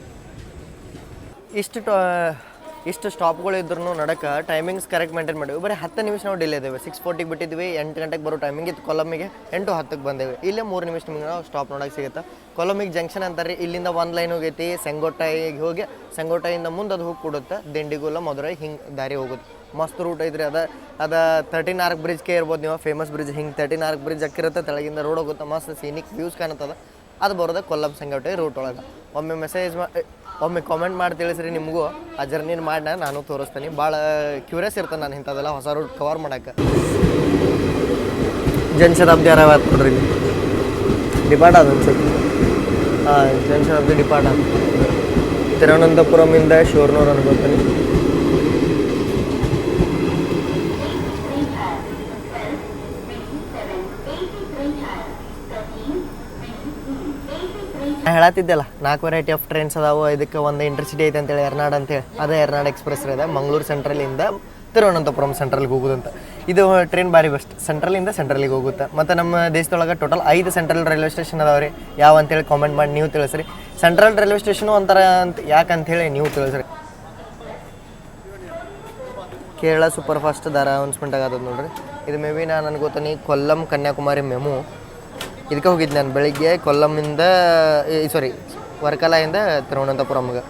ಇಷ್ಟು ಸ್ಟಾಪ್ಗಳು ಇದ್ರೂ ನಡಕ್ಕೆ ಟೈಮಿಂಗ್ಸ್ ಕರೆಕ್ಟ್ ಮೇಂಟೈನ್ ಮಾಡಿವಿ. ಬರೀ 10 ನಿಮಿಷ ನಾವು ಡಿಲೇ ಇದ್ದೇವೆ. 6:40 ಬಿಟ್ಟಿದ್ವಿ, 8 ಗಂಟೆಗೆ ಬರೋ ಟೈಮಿಂಗ್ ಇತ್ತು. ಕೊಲ್ಲಮ್ಮಿಗೆ 8:10 ಬಂದೇವೆ. ಇಲ್ಲೇ 3 ನಿಮಿಷ ನಿಮ್ಗೆ ನಾವು ಸ್ಟಾಪ್ ನೋಡೋಕೆ ಸಿಗುತ್ತೆ. ಕೊಲ್ಲಮ್ಮಿಗೆ ಜಂಕ್ಷನ್ ಅಂತಾರೆ. ಇಲ್ಲಿಂದ ಒಂದು ಲೈನ್ ಹೋಗೈತಿ ಸೆಂಗೋಟೈಗೆ ಹೋಗಿ, ಸೆಂಗೋಟೈಯಿಂದ ಮುಂದೆ ಅದು ಹೋಗಿ ಕೊಡುತ್ತೆ ದಿಂಡಿಗುಲ್ಲ, ಮಧುರೈ ಹಿಂಗೆ ದಾರಿ ಹೋಗುತ್ತೆ. ಮಸ್ತ್ ರೂಟ್ ಐತ್ರಿ. ಅದು 13 ಆರ್ಕ್ ಬ್ರಿಡ್ಜ್ಗೆ ಇರ್ಬೋದು ನೀವು, ಫೇಮಸ್ ಬ್ರಿಡ್ಜ್. ಹಿಂಗೆ 13 ಆರ್ಕ್ ಬ್ರಿಡ್ಜ್ ಅಕ್ಕಿರುತ್ತೆ, ತೆಳಗಿಂದ ರೋಡ್ ಹೋಗುತ್ತೆ, ಮಸ್ತ್ ಸೀನಿಕ್ ವ್ಯೂಸ್ ಕಾಣುತ್ತದೆ. ಅದು ಬರೋದೆ ಕೊಲ್ಲಂ ಸೆಂಗೋಟೈ ರೂಟ್ ಒಳಗೆ. ಒಮ್ಮೆ ಕಾಮೆಂಟ್ ಮಾಡಿ ತಿಳಿಸ್ರಿ, ನಿಮಗೂ ಆ ಜರ್ನಿನ ಮಾಡಿ ನಾನು ತೋರಿಸ್ತೀನಿ. ಭಾಳ ಕ್ಯೂರಿಯಸ್ ಇರ್ತೇನೆ ನಾನು ಇಂಥದ್ದೆಲ್ಲ ಹೊಸ ರೂಟ್ ಕವರ್ ಮಾಡೋಕ್ಕೆ. ಜನಶತಾಬ್ದಿ ಅರೈವ್ ನೋಡ್ರಿ, ಇಲ್ಲಿ ಡಿಪಾರ್ಟ್ ಆದ ಅನ್ಸುತ್ತೆ. ಜನಶತಾಬ್ದಿ ಡಿಪಾರ್ಟ್ ಆದ. ತಿರುವನಂತಪುರಮಿಂದ ಶೋರ್ನೂರ್ ಅನ್ಕೋತೀನಿ. ಹೇಳತ್ತಿದ್ದೆಲ್ಲ 4 ವೆರೈಟಿ ಆಫ್ ಟ್ರೈನ್ಸ್ ಅದಾವೆ. ಇದಕ್ಕೆ ಒಂದು ಇಂಟರ್ಸಿಟಿ ಐತೆ ಅಂತೇಳಿ ಎರ್ನಾಡ್ ಅಂತೇಳಿ, ಅದೇ ಎರ್ನಾಡ್ ಎಕ್ಸ್ಪ್ರೆಸ್ ಇದೆ. ಮಂಗಳೂರು ಸೆಂಟ್ರಲಿಂದ ತಿರುವನಂತಪುರಂ ಸೆಂಟ್ರಲ್ಗೆ ಹೋಗೋದಂತ. ಇದು ಟ್ರೈನ್ ಭಾರಿ ಬೆಸ್ಟ್, ಸೆಂಟ್ರಲಿಂದ ಸೆಂಟ್ರಲಿಗೆ ಹೋಗುತ್ತೆ. ಮತ್ತು ನಮ್ಮ ದೇಶದೊಳಗೆ ಟೋಟಲ್ 5 ಸೆಂಟ್ರಲ್ ರೈಲ್ವೆ ಸ್ಟೇಷನ್ ಅದಾವೆ ರೀ. ಯಾವ ಅಂತೇಳಿ ಕಾಮೆಂಟ್ ಮಾಡಿ ನೀವು ತಿಳಿಸ್ರಿ. ಸೆಂಟ್ರಲ್ ರೈಲ್ವೆ ಸ್ಟೇಷನು ಅಂತಾರೆ ಅಂತ ಯಾಕಂತೇಳಿ ನೀವು ತಿಳಿಸ್ರಿ. ಕೇರಳ ಸೂಪರ್ ಫಾಸ್ಟ್ ದರ ಅನೌನ್ಸ್ಮೆಂಟ್ ಆಗತ್ತದ ನೋಡ್ರಿ. ಇದು ಮೇ ಬಿ ನಾನು ಅನ್ಕೋತೀನಿ ಕೊಲ್ಲಂ ಕನ್ಯಾಕುಮಾರಿ ಮೆಮು. ಇದಕ್ಕೆ ಹೋಗಿದ್ದು ನಾನು ಬೆಳಿಗ್ಗೆ ಕೊಲ್ಲಮ್ಮಿಂದ ವರ್ಕಲಾಯಿಂದ ತಿರುವನಂತಪುರಂಗೆ.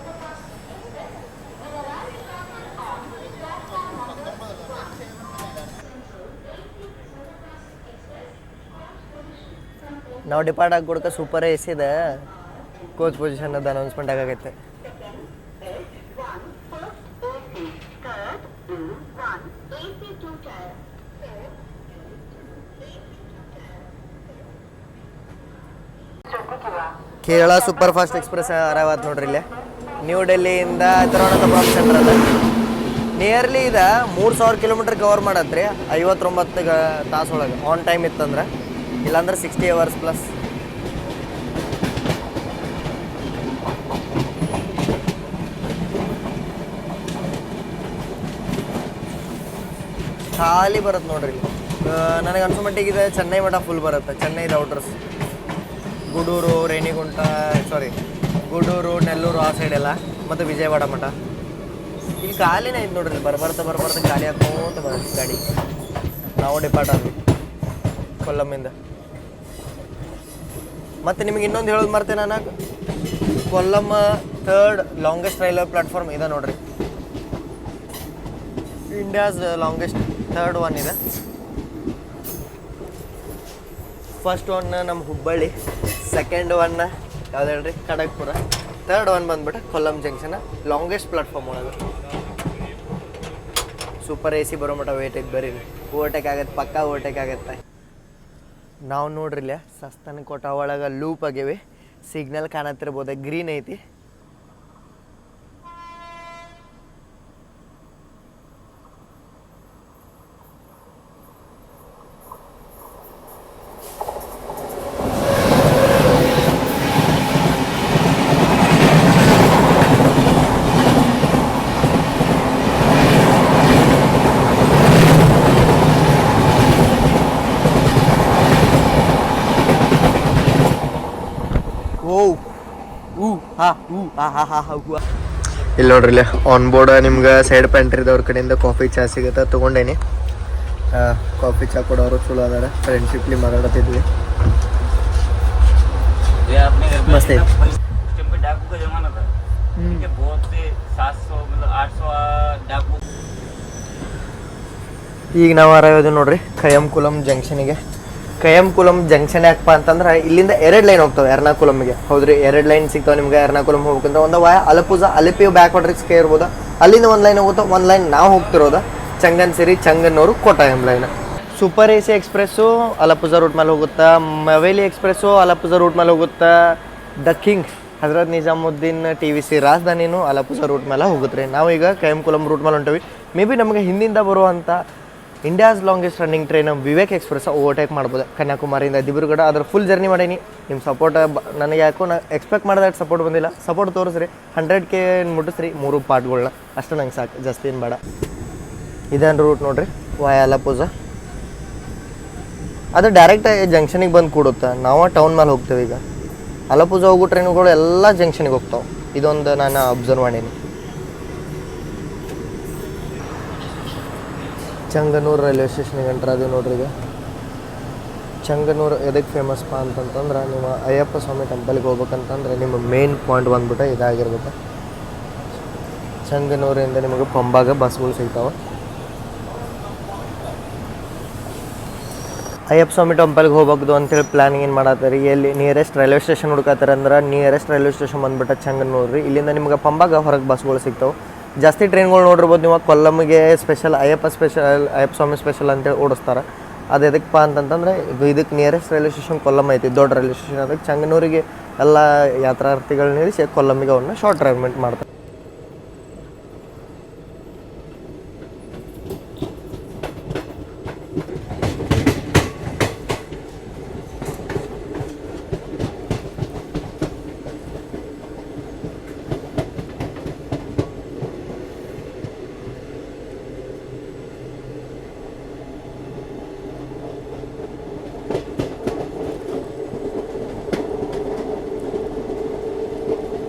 ನಾವು ಡಿಪಾರ್ಟ್ ಆಗಿ ಕೊಡ್ಕ ಸೂಪರ್ AC ಇದೆ, ಕೋಚ್ ಪೊಸಿಷನ್ ಅದು ಅನೌನ್ಸ್ಮೆಂಟ್ ಆಗೈತೆ. Kerala super fast express arrive ಆಯ್ತು ನೋಡ್ರಿ. ಇಲ್ಲೇ ನ್ಯೂ ಡೆಲ್ಲಿಯಿಂದ ತಿರುವನಂತಪುರಂ ಸೆಂಟ್ರಲ್. ನಿಯರ್ಲಿ ಇದು 3000 ಕಿಲೋಮೀಟರ್ ಕವರ್ ಮಾಡತ್ರಿ 59 ತಾಸೊಳಗೆ ಆನ್ ಟೈಮ್ ಇತ್ತಂದ್ರೆ. ಇಲ್ಲಾಂದ್ರೆ 60 hours ಪ್ಲಸ್. ಖಾಲಿ ಬರುತ್ತೆ ನೋಡ್ರಿ. ನನಗೆ ಅನ್ಸೋ ಮಟ್ಟಿಗೆ ಇದೆ ಚೆನ್ನೈ ಮಠ ಫುಲ್ ಬರುತ್ತೆ. ಚೆನ್ನೈ ಔಟರ್ಸ್, ಗೂಡೂರು, ರೇಣಿಗುಂಟ, ಗೂಡೂರು, ನೆಲ್ಲೂರು ಆ ಸೈಡ್ ಎಲ್ಲ, ಮತ್ತು ವಿಜಯವಾಡ ಮಠ. ಇಲ್ಲಿ ಖಾಲಿನೇ ಐತೆ ನೋಡ್ರಿ. ಬರ್ಬರ್ತಾ ಖಾಲಿ ಹಾಕೋತ ಬರುತ್ತೆ ಗಾಡಿ. ನಾವು ಡಿಪಾರ್ಟ್ ಆದ್ವಿ ಕೊಲ್ಲಮ್ಮಿಂದ. ಮತ್ತು ನಿಮಗೆ ಇನ್ನೊಂದು ಹೇಳೋದು ಮರ್ತೇನೆ ನಾನು, ಕೊಲ್ಲಮ್ಮ 3rd ಲಾಂಗೆಸ್ಟ್ ರೈಲ್ವೆ ಪ್ಲಾಟ್ಫಾರ್ಮ್ ಇದೆ ನೋಡ್ರಿ. ಇಂಡಿಯಾಸ್ ಲಾಂಗೆಸ್ಟ್ 3rd ಒನ್ ಇದೆ. ಫಸ್ಟ್ ಒನ್ ನಮ್ಮ ಹುಬ್ಬಳ್ಳಿ, ಸೆಕೆಂಡ್ ಒನ್ ಯಾವ್ದು ಹೇಳ್ರಿ ಖಡಗ್ಪುರ. ಥರ್ಡ್ ಒನ್ ಬಂದ್ಬಿಟ್ಟು ಕೊಲ್ಲಂ ಜಂಕ್ಷನ್, ಲಾಂಗೆಸ್ಟ್ ಪ್ಲಾಟ್ಫಾರ್ಮ್ ಒಳಗೆ. ಸೂಪರ್ AC ಬರೋ ಮಟ್ಟ ವೇಟ್ ಐತೆ ಬರ್ರಿ, ಓವರ್ಟೇಕ್ ಆಗತ್ತೆ, ಪಕ್ಕಾ ಓವರ್ಟೇಕ್ ಆಗತ್ತೆ. ನಾವು ನೋಡ್ರಿ ಇಲ್ಲೇ ಸಸ್ತನ ಕೋಟ ಒಳಗೆ ಲೂಪ್ ಆಗ್ಯವಿ, ಸಿಗ್ನಲ್ ಕಾಣತ್ತಿರ್ಬೋದು, ಗ್ರೀನ್ ಐತಿ. ಇಲ್ಲಿ ನೋಡ್ರಿ ಇಲ್ಲಿ ಆನ್ ಬೋರ್ಡ್ ನಿಮ್ಗೆ ಸೈಡ್ ಪ್ಯಾಂಟ್ರಿದವ್ರ ಕಡೆಯಿಂದ ಕಾಫಿ ಚಾ ಸಿಗುತ್ತೆ, ತೊಗೊಂಡೇನಿ. ಕಾಫಿ ಚಾ ಕೊಡೋರು ಚಲೋ ಅದಾರ, ಫ್ರೆಂಡ್ಶಿಪ್ಲಿ ಮಾತಾಡತ್ತಿದ್ವಿ. ಮಸ್ತ್ ಐತಿ. ಈಗ ನಾವು ಅರಾಯೋದು ನೋಡ್ರಿ ಖಯಂಕುಲಂ ಜಂಕ್ಷನಿಗೆ. ಖಯಂಕುಲಂ ಜಂಕ್ಷನ್ ಯಾಕಪ್ಪ ಅಂತಂದ್ರೆ ಇಲ್ಲಿಂದ 2 ಲೈನ್ ಹೋಗ್ತಾವೆ ಎರ್ನಾಕುಲಮ್ಗೆ. ಹೌದ್ರಿ, 2 ಲೈನ್ ಸಿಗ್ತಾವೆ ನಿಮ್ಗೆ ಎರ್ನಾಕುಲಂ ಹೋಗ್ಬೇಕಂದ್ರೆ. ಒಂದು ವಾಯ ಅಲಪುಜ, ಅಲಿಪಿಯು ಬ್ಯಾಕ್ವರ್ಡ್ ರಿಸ್ಕ್ ಇರ್ಬೋದು, ಅಲ್ಲಿಂದ ಒಂದು ಲೈನ್ ಹೋಗುತ್ತೆ. ಒಂದು ಲೈನ್ ನಾವು ಹೋಗ್ತಿರೋದು Changanassery, Chengannur, Kottayam line. Super AC express Alappuzha route ಮೇಲೆ ಹೋಗುತ್ತಾ, ಮವೇಲಿ ಎಕ್ಸ್ಪ್ರೆಸ್ಸು ಅಲಪುಜ ರೂಟ್ ಮೇಲೆ ಹೋಗುತ್ತಾ. The king Hazrat Nizamuddin TVC ರಾಜಧಾನಿನೂ ಅಲಪುಜ ರೂಟ್ ಮೇಲೆ ಹೋಗುತ್ತೆ ರೀ. ನಾವೀಗ ಖಯಂಕುಲಂ ರೂಟ್ ಮೇಲೆ ಹೊಂಟೇವಿ. ಮೇ ಬಿ ನಮಗೆ ಹಿಂದಿಂದ ಬರುವಂಥ India's longest running train Vivek express overtake ಮಾಡ್ಬೋದು ಕನ್ಯಾಕುಮಾರಿಯಿಂದ ದಿಬ್ರುಗಢ. ಅದ್ರ ಫುಲ್ ಜರ್ನಿ ಮಾಡೀನಿ. ನಿಮ್ಮ ಸಪೋರ್ಟ್ ನನಗೆ ಯಾಕೋ ಎಕ್ಸ್ಪೆಕ್ಟ್ ಮಾಡಿದಾಗ ಸಪೋರ್ಟ್ ಬಂದಿಲ್ಲ. ಸಪೋರ್ಟ್ ತೋರಿಸ್ರಿ, 100K ಮುಟ್ಟಿಸ್ರಿ 3 ಪಾರ್ಟ್ಗಳನ್ನ, ಅಷ್ಟು ನಂಗೆ ಸಾಕು, ಜಾಸ್ತಿ ಏನು ಬೇಡ. ಇದೇನು ರೂಟ್ ನೋಡ್ರಿ, ವಾಯ ಅಲಪುಜ. ಅದು ಡೈರೆಕ್ಟ್ ಜಂಕ್ಷನಿಗೆ ಬಂದು ಕೂಡುತ್ತೆ. ನಾವು ಟೌನ್ ಮೇಲೆ ಹೋಗ್ತೇವೆ. ಈಗ ಅಲಪುಜ ಹೋಗೋ ಟ್ರೈನ್ಗಳು ಎಲ್ಲ ಜಂಕ್ಷನಿಗೆ ಹೋಗ್ತಾವೆ. ಇದೊಂದು ನಾನು ಅಬ್ಸರ್ವ್ ಮಾಡೀನಿ. ಚಂಗನೂರು ರೈಲ್ವೆ ಸ್ಟೇಷನ್ಗೆ ಎಂಟ್ರ್ ಅದು ನೋಡ್ರಿ. ಈಗ ಚಂಗನೂರು ಎದಕ್ಕೆ ಫೇಮಸ್ಪ ಅಂತಂತಂದ್ರೆ, ನಿಮ್ಮ ಅಯ್ಯಪ್ಪ ಸ್ವಾಮಿ ಟೆಂಪಲ್ಗೆ ಹೋಗ್ಬೇಕಂತಂದ್ರೆ ನಿಮ್ಮ ಮೇನ್ ಪಾಯಿಂಟ್ ಬಂದ್ಬಿಟ್ಟು ಇದಾಗಿರ್ಬೇಕು. ಚಂಗನೂರಿಂದ ನಿಮಗೆ ಪಂಬಾಗ ಬಸ್ಗಳು ಸಿಗ್ತಾವೆ. ಅಯ್ಯಪ್ಪ ಸ್ವಾಮಿ ಟೆಂಪಲ್ಗೆ ಹೋಗ್ಬೋದು ಅಂತೇಳಿ ಪ್ಲಾನಿಂಗ್ ಏನು ಮಾಡತ್ತಾರೆ. ಎಲ್ಲಿ ನಿಯರೆಸ್ಟ್ ರೈಲ್ವೆ ಸ್ಟೇಷನ್ ಹುಡ್ಕತ್ತಾರೆ ಅಂದ್ರೆ ನಿಯರೆಸ್ಟ್ ರೈಲ್ವೆ ಸ್ಟೇಷನ್ ಬಂದ್ಬಿಟ್ಟು ಚಂಗನೂರು ರೀ. ಇಲ್ಲಿಂದ ನಿಮ್ಗೆ ಪಂಬಾಗ ಹೊರಗೆ ಬಸ್ಗಳು ಸಿಗ್ತಾವೆ. ಜಾಸ್ತಿ ಟ್ರೈನ್ಗಳು ನೋಡಿರ್ಬೋದು ನೀವು. ಕೊಲ್ಲಮ್ಗೆ ಸ್ಪೆಷಲ್ ಅಯ್ಯಪ್ಪ ಸ್ವಾಮಿ ಸ್ಪೆಷಲ್ ಅಂತೇಳಿ ಓಡಿಸ್ತಾರೆ. ಅದು ಎದಕ್ಕಪ್ಪ ಅಂತಂತಂದರೆ ಇದಕ್ಕೆ ನಿಯರೆಸ್ಟ್ ರೈಲ್ವೆ ಸ್ಟೇಷನ್ ಕೊಲ್ಲಮ್ ಐತಿ, ದೊಡ್ಡ ರೈಲ್ವೆ ಸ್ಟೇಷನ್. ಅದಕ್ಕೆ ಚಂಗನೂರಿಗೆ ಎಲ್ಲ ಯಾತ್ರಾರ್ಥಿಗಳನ್ನ ನಿಲ್ಲಿಸಿ ಕೊಲ್ಲಮ್ಮಿಗೆ ಅವನ್ನ ಶಾರ್ಟ್ ಟ್ರಾನ್ಸ್ಮಿಟ್ ಮಾಡ್ತಾರೆ.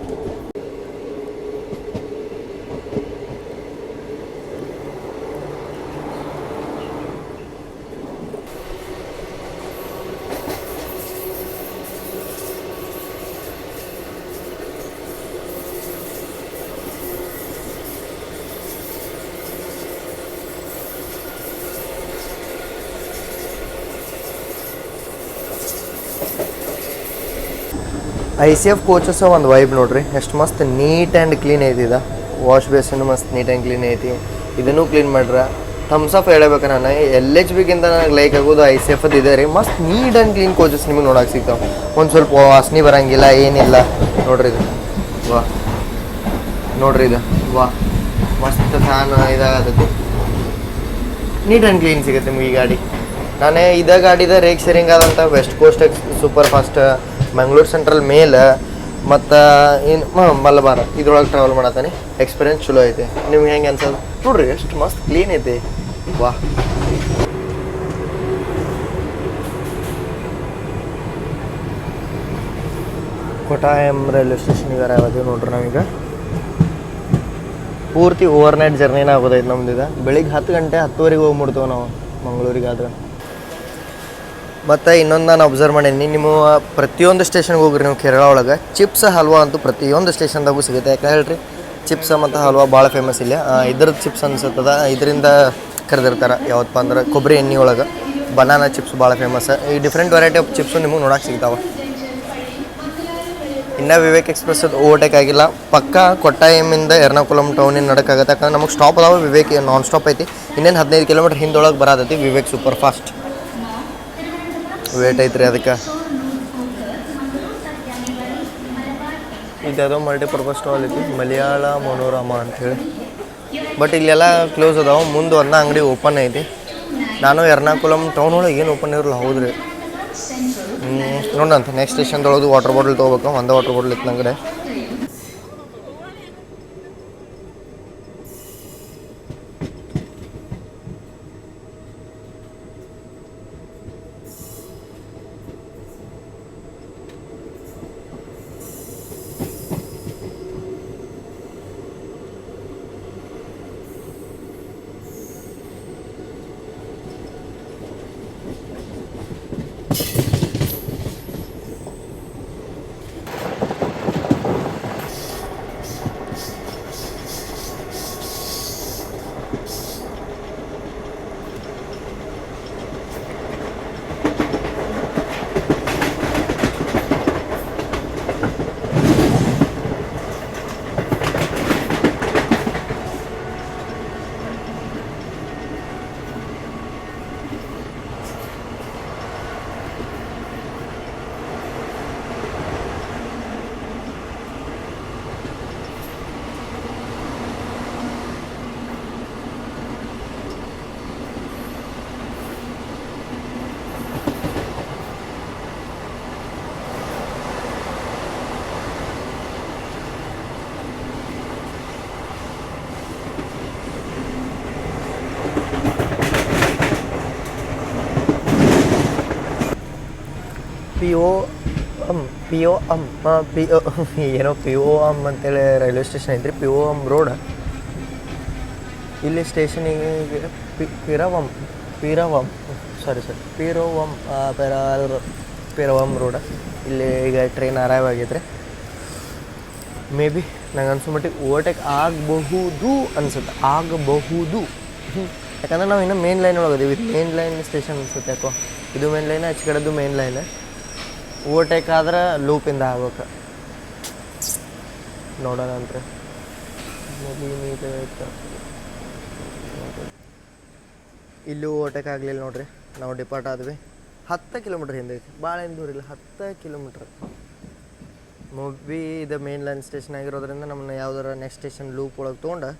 ICF ಕೋಚಸ್ ಒಂದು ವೈಬ್ ನೋಡ್ರಿ, ಎಷ್ಟು ಮಸ್ತ್ ನೀಟ್ ಆ್ಯಂಡ್ ಕ್ಲೀನ್ ಐತಿ. ಇದು ವಾಶ್ ಬೇಸಿನ್ ಮಸ್ತ್ ನೀಟ್ ಆ್ಯಂಡ್ ಕ್ಲೀನ್ ಐತಿ. ಇದನ್ನು ಕ್ಲೀನ್ ಮಾಡ್ರೆ ಥಮ್ಸ್ ಅಪ್ ಹೇಳಬೇಕು. ನಾನು LHBಗಿಂತ ನನಗೆ ಲೈಕ್ ಆಗೋದು ICF ಇದೆ ರೀ. ಮಸ್ತ್ ನೀಟ್ ಆ್ಯಂಡ್ ಕ್ಲೀನ್ ಕೋಚಸ್ ನಿಮಗೆ ನೋಡಕ್ಕೆ ಸಿಗ್ತಾವೆ. ಒಂದು ಸ್ವಲ್ಪ ವಾಸನೆ ಬರೋಂಗಿಲ್ಲ, ಏನಿಲ್ಲ ನೋಡ್ರಿ. ಇದು ವಾ ನೋಡ್ರಿ, ಇದು ವಾ ಮಸ್ತ್ ಫ್ಯಾನ್ ಇದಾಗತ್ತೈತಿ. ನೀಟ್ ಆ್ಯಂಡ್ ಕ್ಲೀನ್ ಸಿಗುತ್ತೆ ನಿಮ್ಗೆ ಈ ಗಾಡಿ. ನಾನೇ ಇದೇ ಗಾಡಿದ ರೇಕ್ ಶೇರಿಂಗ್ ಆದಂಥ West Coast Super Fast Mangaluru central ಮೇಲೆ ಮತ್ತು ಇನ್ನು ಮಲಬಾರ ಇದ್ರೊಳಗೆ ಟ್ರಾವೆಲ್ ಮಾಡತ್ತಾನೆ. ಎಕ್ಸ್ಪೀರಿಯನ್ಸ್ ಚಲೋ ಐತೆ. ನಿಮ್ಗೆ ಹೆಂಗೆ ಅನ್ಸೋದು ನೋಡ್ರಿ, ಎಷ್ಟು ಮಸ್ತ್ ಕ್ಲೀನ್ ಐತಿ. ವಾ ಕೋಟಾಯಂ ರೈಲ್ವೆ ಸ್ಟೇಷನ್ಗೆ ಯಾವ್ದು ನೋಡ್ರಿ. ನಾವೀಗ ಪೂರ್ತಿ ಓವರ್ನೈಟ್ ಜರ್ನಿನ ಆಗೋದೈತೆ ನಮ್ದು. ಬೆಳಿಗ್ಗೆ 10 ಗಂಟೆ 10ವರೆಗೆ ಹೋಗ್ಬಿಡ್ತೇವೆ ನಾವು ಮಂಗಳೂರಿಗೆ. ಆದ್ರೆ ಮತ್ತು ಇನ್ನೊಂದು ನಾನು ಅಬ್ಸರ್ವ್ ಮಾಡೀನಿ, ನೀವು ಪ್ರತಿಯೊಂದು ಸ್ಟೇಷನ್ಗೆ ಹೋಗ್ರಿ ನೀವು ಕೇರಳ ಒಳಗೆ, ಚಿಪ್ಸ್ ಹಲ್ವಾ ಅಂತೂ ಪ್ರತಿಯೊಂದು ಸ್ಟೇಷನ್ದಾಗೂ ಸಿಗುತ್ತೆ. ಯಾಕೆ ಹೇಳ್ರಿ, ಚಿಪ್ಸ್ ಮತ್ತು ಹಲ್ವಾ ಭಾಳ ಫೇಮಸ್ ಇಲ್ಲ. ಇದ್ರದ್ದು ಚಿಪ್ಸ್ ಅನ್ಸುತ್ತದ, ಇದರಿಂದ ಕರೆದಿರ್ತಾರೆ. ಯಾವತ್ತಪ್ಪ ಅಂದ್ರೆ ಕೊಬ್ಬರಿ ಎಣ್ಣೆ ಒಳಗೆ ಬನಾನಾ ಚಿಪ್ಸ್ ಭಾಳ ಫೇಮಸ್. ಈ ಡಿಫ್ರೆಂಟ್ ವೆರೈಟಿ ಆಫ್ ಚಿಪ್ಸು ನಿಮಗೆ ನೋಡೋಕೆ ಸಿಗ್ತಾವೆ. ಇನ್ನೂ ವಿವೇಕ್ ಎಕ್ಸ್ಪ್ರೆಸ್ ಓವರ್ಟೇಕ್ ಆಗಿಲ್ಲ. ಪಕ್ಕ ಕೊಟ್ಟಾಯಮಿಂದ ಎರ್ನಾಕುಲಂ ಟೌನಿನ ನಡಕ್ಕಾಗತ್ತೆ. ಯಾಕಂದ್ರೆ ನಮಗೆ ಸ್ಟಾಪ್ ಅದಾವೆ. ವಿವೇಕ್ ನಾನ್ ಸ್ಟಾಪ್ ಐತಿ. ಇನ್ನೇನು 15 ಕಿಲೋಮೀಟ್ರ್ ಹಿಂದೊಳಗೆ ಬರತೈತಿ ವಿವೇಕ್ ಸೂಪರ್ ಫಾಸ್ಟ್. ವೇಟ್ ಐತ್ರಿ ಅದಕ್ಕೆ. ಇದ್ಯಾವುದೋ ಮಲ್ಟಿಪರ್ಪಸ್ ಸ್ಟಾಲ್ ಐತಿ, ಮಲಯಾಳ ಮನೋರಮ ಅಂಥೇಳಿ. ಬಟ್ ಇಲ್ಲೆಲ್ಲ ಕ್ಲೋಸ್ ಅದಾವೆ. ಮುಂದೆ ಒಂದು ಅಂಗಡಿ ಓಪನ್ ಐತಿ. ನಾನು ಎರ್ನಾಕುಲಂ ಟೌನ್ ಒಳಗೆ ಏನು ಓಪನ್ ಇರಲ್ಲ. ಹೌದ್ರಿ, ನೋಡಂತ ನೆಕ್ಸ್ಟ್ ಸ್ಟೇಷನ್ದೊಳಗೆ ವಾಟರ್ ಬಾಟಲ್ ತೊಗೋಬೇಕು. ಒಂದೇ ವಾಟರ್ ಬಾಟಲ್ ಇತ್ತು ನಂಗಡೆ. ಪಿ ಒ ಏನೋ ಪಿ ಒ ಎಮ್ ಅಂತೇಳಿ ರೈಲ್ವೆ ಸ್ಟೇಷನ್ ಐತ್ರಿ. P O M road. ಇಲ್ಲಿ ಸ್ಟೇಷನಿಗೆ ಪಿರವಮ್ ರೋಡ್. ಇಲ್ಲಿ ಈಗ ಟ್ರೈನ್ ಅರೈವ್ ಆಗೈತ್ರಿ. ಮೇ ಬಿ ನಂಗೆ ಅನ್ಸೋ ಮಟ್ಟಿಗೆ ಓವರ್ಟೇಕ್ ಆಗಬಹುದು ಅನ್ಸುತ್ತೆ. ಯಾಕಂದ್ರೆ ನಾವು ಇನ್ನೂ ಮೇನ್ ಲೈನ್ ಒಳಗದೀವಿ. ಇದು ಮೇನ್ ಲೈನ್ ಸ್ಟೇಷನ್ ಅನ್ಸುತ್ತೆ. ಯಾಕೋ ಇದು ಮೇನ್ ಲೈನ್, ಆಚೆ ಕಡೆದು ಮೇನ್ ಲೈನ್. ಓವರ್ಟೇಕ್ ಆದ್ರೆ ಲೂಪಿಂದ ಆಗ್ಬೇಕು. ನೋಡೋಣ ಅಂತ್ರಿ. ಇಲ್ಲೂ ಓವರ್ಟೇಕ್ ಆಗಲಿಲ್ಲ ನೋಡ್ರಿ. ನಾವು ಡಿಪಾರ್ಟ್ ಆದ್ವಿ. 10 ಕಿಲೋಮೀಟ್ರ್ ಹಿಂದೆ ಐತಿ. ಭಾಳ ಏನು ದೂರ ಇಲ್ಲ, 10 ಕಿಲೋಮೀಟ್ರ್. ಮೂವಿ ಇದು ಮೇನ್ ಲೈನ್ ಸ್ಟೇಷನ್ ಆಗಿರೋದ್ರಿಂದ ನಮ್ಮನ್ನ ಯಾವ್ದಾರ ನೆಕ್ಸ್ಟ್ ಸ್ಟೇಷನ್ ಲೂಪ್ ಒಳಗೆ ತೊಗೊಂಡು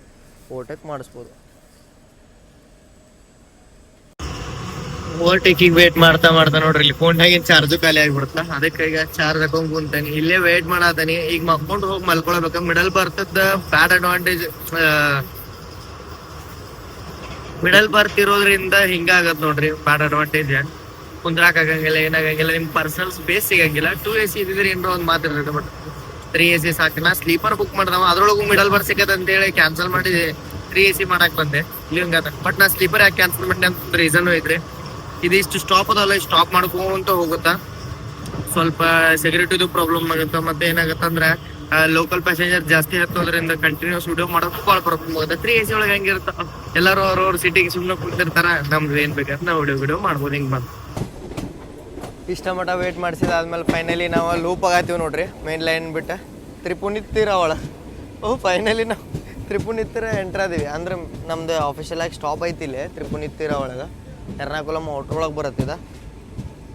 ಓವರ್ಟೇಕ್ ಮಾಡಿಸ್ಬೋದು. ಓವರ್ಟೇಕಿಂಗ್ ವೇಟ್ ಮಾಡ್ತಾ ನೋಡ್ರಿ, ಇಲ್ಲಿ ಫೋನ್ಯಾಗಿನ ಚಾರ್ಜು ಖಾಲಿ ಆಗಿಬಿಡುತ್ತ. ಅದಕ್ಕೆ ಈಗ ಚಾರ್ಜ್ ಹಾಕೊಂಡ್ ಕುಂತಾನಿ. ಇಲ್ಲೇ ವೇಟ್ ಮಾಡತಾನಿ. ಈಗ ಮಕ್ಕೊಂಡು ಹೋಗಿ ಮಲ್ಕೊಳ್ಬೇಕು. ಮಿಡಲ್ ಬರ್ತದ ಬ್ಯಾಡ್ ಅಡ್ವಾಂಟೇಜ್. ಮಿಡಲ್ ಬರ್ತ್ ಇರೋದ್ರಿಂದ ಹಿಂಗಾಗತ್ ನೋಡ್ರಿ ಬ್ಯಾಡ್ ಅಡ್ವಾಂಟೇಜ್. ಕುಂದ್ರಾಕ್ ಆಗಂಗಿಲ್ಲ, ಏನಾಗಂಗಿಲ್ಲ. ನಿಮ್ ಪರ್ಸನಲ್ ಸ್ಪೇಸ್ ಸಿಗಂಗಿಲ್ಲ. 2 AC ಇದ್ರೆ ಏನೋ ಒಂದು ಮಾತಿರ್ತದೆ. ಬಟ್ 3 AC ಸಾಕು. ನಾ ಸ್ಲೀಪರ್ ಬುಕ್ ಮಾಡ್ದವ, ಅದ್ರೊಳಗೂ ಮಿಡಲ್ ಬರ್ ಸಿಕ್ಕದ ಅಂತ ಹೇಳಿ ಕ್ಯಾನ್ಸಲ್ ಮಾಡಿ 3 AC ಮಾಡಕ್ ಬಂದೆ. ಇಲ್ಲಿ ಹಂಗಾದ. ಬಟ್ ನಾ ಸ್ಲೀಪರ್ ಯಾಕೆ ಕ್ಯಾನ್ಸಲ್ ಮಾಡಿ ಅಂತ ರೀಸನ್ ಐತ್ರಿ. ಇದಿಷ್ಟು ಸ್ಟಾಪ್ ಅದಲ್ಲ, ಸ್ಟಾಪ್ ಮಾಡ್ಕೊಂತ ಹೋಗುತ್ತಾ. ಸ್ವಲ್ಪ ಸೆಕ್ಯೂರಿಟಿದು ಪ್ರಾಬ್ಲಮ್ ಆಗುತ್ತೆ. ಮತ್ತೆ ಏನಾಗತ್ತಂದ್ರೆ ಲೋಕಲ್ ಪ್ಯಾಸೆಂಜರ್ ಜಾಸ್ತಿ ಹತ್ತೋದ್ರಿಂದ ಕಂಟಿನ್ಯೂಸ್ ವಿಡಿಯೋ ಮಾಡೋದು ಭಾಳ ಪ್ರಾಬ್ಲಮ್ ಆಗುತ್ತೆ. 3 AC ಒಳಗೆ ಹೆಂಗಿರುತ್ತ, ಎಲ್ಲರೂ ಅವ್ರವ್ರ ಸಿಟಿಗೆ ಸುಮ್ಮನೆ ಕುಂತಿರ್ತಾರ. ನಮ್ದು ಏನ್ ಬೇಕಂತ ನಾವು ವಿಡಿಯೋ ಮಾಡ್ಬೋದು. ಹಿಂಗೆ ಬಂದು ಇಷ್ಟ ಮಟ್ಟ ವೇಟ್ ಮಾಡಿಸಿದಾದ್ಮೇಲೆ ಫೈನಲಿ ನಾವು ಲೂಪ್ ಆಗತ್ತೀವಿ ನೋಡ್ರಿ. ಮೇನ್ ಲೈನ್ ಬಿಟ್ಟು ತ್ರಿಪುನಿತ್ತಿರ ಒಳಗೆ. ಫೈನಲಿ ನಾವು ತ್ರಿಪುನಿತ್ತಿರ ಎಂಟ್ರ್ ಆದೀವಿ. ಅಂದ್ರೆ ನಮ್ದು ಆಫಿಷಿಯಲ್ ಆಗಿ ಸ್ಟಾಪ್ ಐತಿ ಇಲ್ಲಿ ತ್ರಿಪುನಿತ್ತಿರ ಒಳಗೆ. ಎರ್ನಾಕುಲಂ ಔಟ್ರ್ ಒಳಗೆ ಬರುತ್ತಿದ.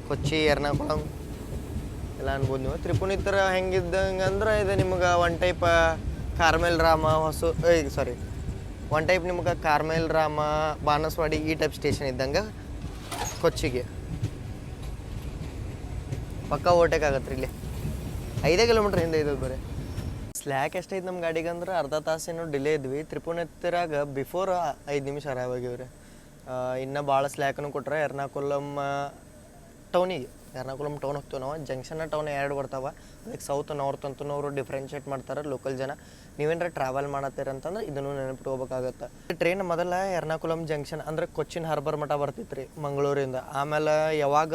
ಕೊಚ್ಚಿ ಎರ್ನಾಕುಲಂ ಎಲ್ಲ ಅನ್ಬೋದು ನೀವು. ತ್ರಿಪುನಿತ್ತರ ಹೆಂಗಿದ್ದಂಗೆ ಅಂದ್ರೆ ಇದು ನಿಮ್ಗೆ one type Carmel Rama one type ನಿಮ್ಗೆ ಕಾರ್ಮೆಲ್ ರಾಮ, ಬಾನಸವಾಡಿ ಈ ಟೈಪ್ ಸ್ಟೇಷನ್ ಇದ್ದಂಗೆ ಕೊಚ್ಚಿಗೆ. ಪಕ್ಕ ಓವರ್ಟೇಕ್ ಆಗತ್ತೆ ರೀ. ಇಲ್ಲಿ 5 ಕಿಲೋಮೀಟ್ರ್ ಹಿಂದೆ ಇದ್ದದ್ದು ಬರೀ. ಸ್ಲ್ಯಾಕ್ ಎಷ್ಟೈತೆ ನಮ್ಮ ಗಾಡಿಗೆ ಅಂದ್ರೆ ಅರ್ಧ ತಾಸೇನೋ ಡಿಲೇ ಇದ್ವಿ. ತ್ರಿಪುನಿತ್ತರಾಗ ಬಿಫೋರ್ 5 ನಿಮಿಷ ಅರೈವ್ ಆಗಿವ್ರಿ. ಇನ್ನೂ ಭಾಳ ಸ್ಲ್ಯಾಕನ್ನು ಕೊಟ್ರೆ ಎರ್ನಾಕುಲಂ ಟೌನಿಗೆ. ಎರ್ನಾಕುಲಂ ಟೌನ್ ಹೋಗ್ತೀವಿ ನಾವು. ಜಂಕ್ಷನ್ ಟೌನ್ 2 ಬರ್ತಾವೆ. ಅದಕ್ಕೆ ಸೌತ್ ನಾರ್ತ್ ಅಂತೂ ಅವರು ಡಿಫ್ರೆನ್ಷಿಯೇಟ್ ಮಾಡ್ತಾರೆ ಲೋಕಲ್ ಜನ. ನೀವೇನಾರ ಟ್ರಾವೆಲ್ ಮಾಡತ್ತೀರಂತಂದ್ರೆ ಇದನ್ನು ನೆನಪಿಟ್ಕೋಬೇಕಾಗತ್ತೆ. ಟ್ರೈನ್ ಮೊದಲ ಎರ್ನಾಕುಲಂ ಜಂಕ್ಷನ್ ಅಂದ್ರೆ ಕೊಚ್ಚಿನ್ ಹಾರ್ಬರ್ ಮಠ ಬರ್ತಿತ್ತು ರೀ ಮಂಗಳೂರಿಂದ. ಆಮೇಲೆ ಯಾವಾಗ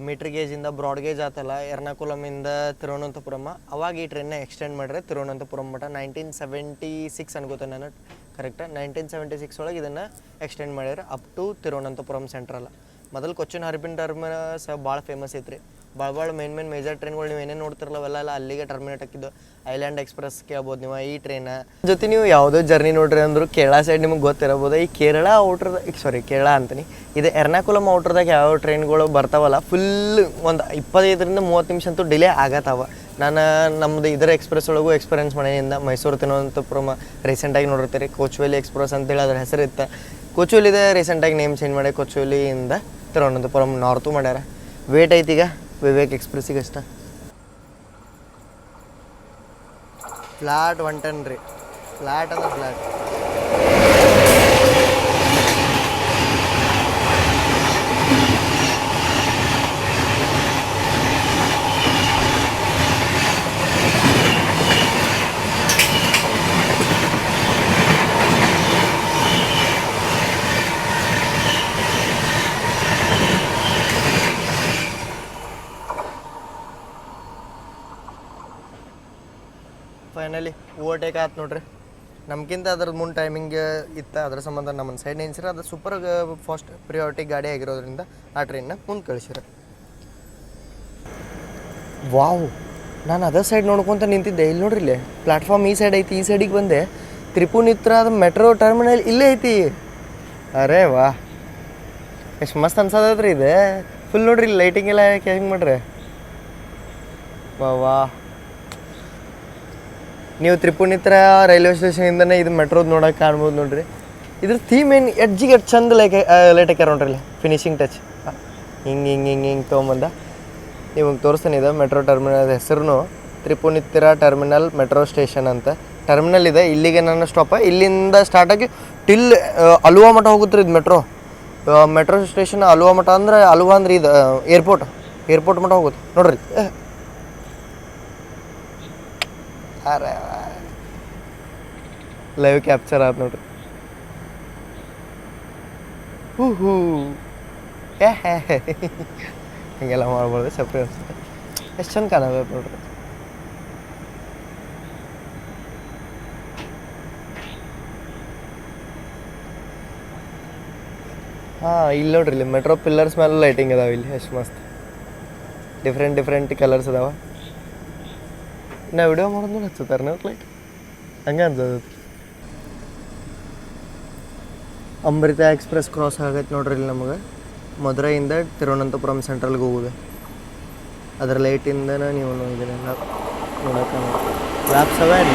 ಮೀಟ್ರ್ ಗೇಜಿಂದ ಬ್ರಾಡ್ ಗೇಜ್ ಆತಲ್ಲ ಎರ್ನಾಕುಲಮಿಂದ ತಿರುವನಂತಪುರಮ, ಅವಾಗ ಈ ಟ್ರೈನ್ನ ಎಕ್ಸ್ಟೆಂಡ್ ಮಾಡಿದ್ರೆ ತಿರುವನಂತಪುರಂ ಮಠ 1976 ಅನ್ಕೋತೇನೆ ನಾನು. ಕರೆಕ್ಟ್ 1976 ಒಳಗೆ ಇದನ್ನು ಎಕ್ಸ್ಟೆಂಡ್ ಮಾಡಿದ್ರೆ ಅಪ್ ಟು ತಿರುವನಂತಪುರಂ ಸೆಂಟ್ರಲ್. ಮೊದಲು ಕೊಚ್ಚಿನ್ ಹರ್ಬಿನ್ ಟರ್ಮಿನಸ್ ಭಾಳ ಫೇಮಸ್ ಐತ್ರಿ. ಭಾಳ ಮೇನ್ ಮೇಜರ್ ಟ್ರೈನ್ಗಳು ನೀವು ಏನೇನು ನೋಡ್ತಿರಲ್ಲ ಅವೆಲ್ಲ ಅಲ್ಲಿಗೆ ಟರ್ಮಿನೇಟ್ ಹಾಕಿದ್ದು. ಐಲ್ಯಾಂಡ್ ಎಕ್ಸ್ಪ್ರೆಸ್ ಕೇಳ್ಬೋದು ನೀವು, ಈ ಟ್ರೈನ್ ಜೊತೆ ನೀವು ಯಾವುದೋ ಜರ್ನಿ ನೋಡ್ರಿ ಅಂದರೂ ಕೇರಳ ಸೈಡ್ ನಿಮ್ಗೆ ಗೊತ್ತಿರಬೋದು. ಈ ಕೇರಳ ಕೇರಳ ಅಂತೀನಿ, ಇದು ಎರ್ನಾಕುಲಮ್ ಔಟ್ರದಾಗ ಯಾವ ಟ್ರೈನ್ಗಳು ಬರ್ತಾವಲ್ಲ ಫುಲ್ ಒಂದು 25-30 ನಿಮಿಷ ಅಂತೂ ಡಿಲೇ ಆಗತ್ತವ. ನಾನು ನಮ್ಮದು ಇದರ ಎಕ್ಸ್ಪ್ರೆಸ್ ಒಳಗೂ ಎಕ್ಸ್ಪೀರಿಯನ್ಸ್ ಮನೆಯಿಂದ ಮೈಸೂರು ತಿರುವನಂತಪುರಂ ರೀಸೆಂಟಾಗಿ ನೋಡಿರ್ತೀರಿ. ಕೊಚುವೇಲಿ ಎಕ್ಸ್ಪ್ರೆಸ್ ಅಂತೇಳಿ ಅದ್ರ ಹೆಸರಿತ್ತು. ಕೊಚುವೇಲಿದೆ ರೀಸೆಂಟಾಗಿ ನೇಮ್ ಚೇಂಜ್ ಮಾಡಿ ಕೊಚುವೇಲಿಯಿಂದ ತಿರುವನಂತಪುರಂ ನಾರ್ತು ಮಾಡ್ಯಾರ. ವೇಟ್ ಐತಿ ಈಗ ವಿವೇಕ್ ಎಕ್ಸ್ಪ್ರೆಸ್ಸಿಗೆ ಅಷ್ಟ. ಫ್ಲಾಟ್ 110 ರೀ, ಫ್ಲಾಟ್ ಅಂದ್ರೆ ಫ್ಲಾಟ್. ಫೈನಲಿ ಓವರ್ಟೇಕ್ ಆಯ್ತು ನೋಡ್ರಿ. ನಮ್ಗಿಂತ ಅದ್ರದ್ದು ಮುಂದೆ ಟೈಮಿಂಗ್ ಇತ್ತು, ಅದ್ರ ಸಂಬಂಧ ನಮ್ಮನ್ನು ಸೈಡ್ ನಿಲ್ಸಿರ. ಅದು ಸೂಪರ್ ಫಾಸ್ಟ್ ಪ್ರಿಯಾರಿಟಿ ಗಾಡಿ ಆಗಿರೋದ್ರಿಂದ ಆ ಟ್ರೈನ್ನ ಮುಂದೆ ಕಳಿಸಿರ. ವಾವ್, ನಾನು ಅದರ್ ಸೈಡ್ ನೋಡ್ಕೊತ ನಿಂತಿದ್ದೆ. ಇಲ್ಲಿ ನೋಡ್ರಿ, ಇಲ್ಲೇ ಪ್ಲಾಟ್ಫಾರ್ಮ್ ಈ ಸೈಡ್ ಐತಿ. ಈ ಸೈಡಿಗೆ ಬಂದೆ, ತ್ರಿಪುನಿತ್ರ ಅದು ಮೆಟ್ರೋ ಟರ್ಮಿನಲ್ ಇಲ್ಲೇ ಐತಿ. ಅರೇ ವಾ, ಎಷ್ಟು ಮಸ್ತ್ ಅನ್ಸದತ್ರಿ ಇದು. ಫುಲ್ ನೋಡ್ರಿ ಲೈಟಿಂಗ್ ಎಲ್ಲ ಹೆಂಗೆ ಮಾಡ್ರಿ. ವಾ, ನೀವು ತ್ರಿಪುನಿತ್ರ ರೈಲ್ವೆ ಸ್ಟೇಷನಿಂದನೇ ಇದು ಮೆಟ್ರೋದು ನೋಡೋಕೆ ಕಾಣ್ಬೋದು ನೋಡ್ರಿ. ಇದ್ರ ಥೀಮ್ ಏನು ಎಡ್ಜಿಗೆ ಎಷ್ಟು ಚಂದ ಲೈಟ್ ಹಾಕ್ಯಾರ ನೋಡ್ರಿ. ಫಿನಿಶಿಂಗ್ ಟಚ್ ಹಿಂಗೆ ತೊಗೊಂಬಂದ ನಿಮಗೆ ತೋರಿಸ್ತಾನೆ. ಇದು ಮೆಟ್ರೋ ಟರ್ಮಿನಲ್ ಹೆಸರು ತ್ರಿಪುನಿತ್ರ ಟರ್ಮಿನಲ್ ಮೆಟ್ರೋ ಸ್ಟೇಷನ್ ಅಂತ. ಟರ್ಮಿನಲ್ ಇದೆ, ಇಲ್ಲಿಗೆ ನನ್ನ ಸ್ಟಾಪ. ಇಲ್ಲಿಂದ ಸ್ಟಾರ್ಟ್ ಆಗಿ ಟಿಲ್ ಅಲುವಾ ಮಠ ಹೋಗುತ್ತೆ ಇದು ಮೆಟ್ರೋ ಸ್ಟೇಷನ್. ಅಲುವಾ ಮಠ ಅಂದ್ರೆ ಅಲುವಾ ಅಂದ್ರೆ ಇದು ಏರ್ಪೋರ್ಟ್ ಮಠ ಹೋಗುತ್ತೆ ನೋಡ್ರಿ. ಅರೆ ಲೈವ್ ಕ್ಯಾಪ್ಚರ್ ಆಯ್ತು ನೋಡ್ರಿ. ಹೂ ಹೀಗೆಲ್ಲ ಮಾಡ್ಬೋದು. ಸಪ್ರಿ ಅನ್ಸುತ್ತೆ, ಎಷ್ಟು ಚಂದ ಕಾಣಬೇಕು ನೋಡ್ರಿ. ಹಾಂ, ಇಲ್ಲಿ ನೋಡ್ರಿ, ಇಲ್ಲಿ ಮೆಟ್ರೋ ಪಿಲ್ಲರ್ಸ್ ಮೇಲೆ ಲೈಟಿಂಗ್ ಅದಾವೆ. ಇಲ್ಲಿ ಎಷ್ಟು ಮಸ್ತ್ ಡಿಫ್ರೆಂಟ್ ಕಲರ್ಸ್ ಅದಾವ. ನಾ ವಿಡಿಯೋ ಮಾಡೋದು ಹಚ್ಚುತ್ತಾರೆ ನೀವು ಲೈಟ್ ಹಂಗೆ ಅನ್ಸೋದು. ಅಮೃತ ಎಕ್ಸ್ಪ್ರೆಸ್ ಕ್ರಾಸ್ ಆಗೈತೆ ನೋಡ್ರಿ. ಇಲ್ಲಿ ನಮಗೆ ಮಧುರೈಯಿಂದ ತಿರುವನಂತಪುರಂ ಸೆಂಟ್ರಲ್ಗೆ ಹೋಗೋದು. ಅದರ ಲೈಟಿಂದನೇ ನೀವು ಇದನ್ನೆಲ್ಲ ನೋಡೋಕೆ ಲ್ಯಾಪ್ 7.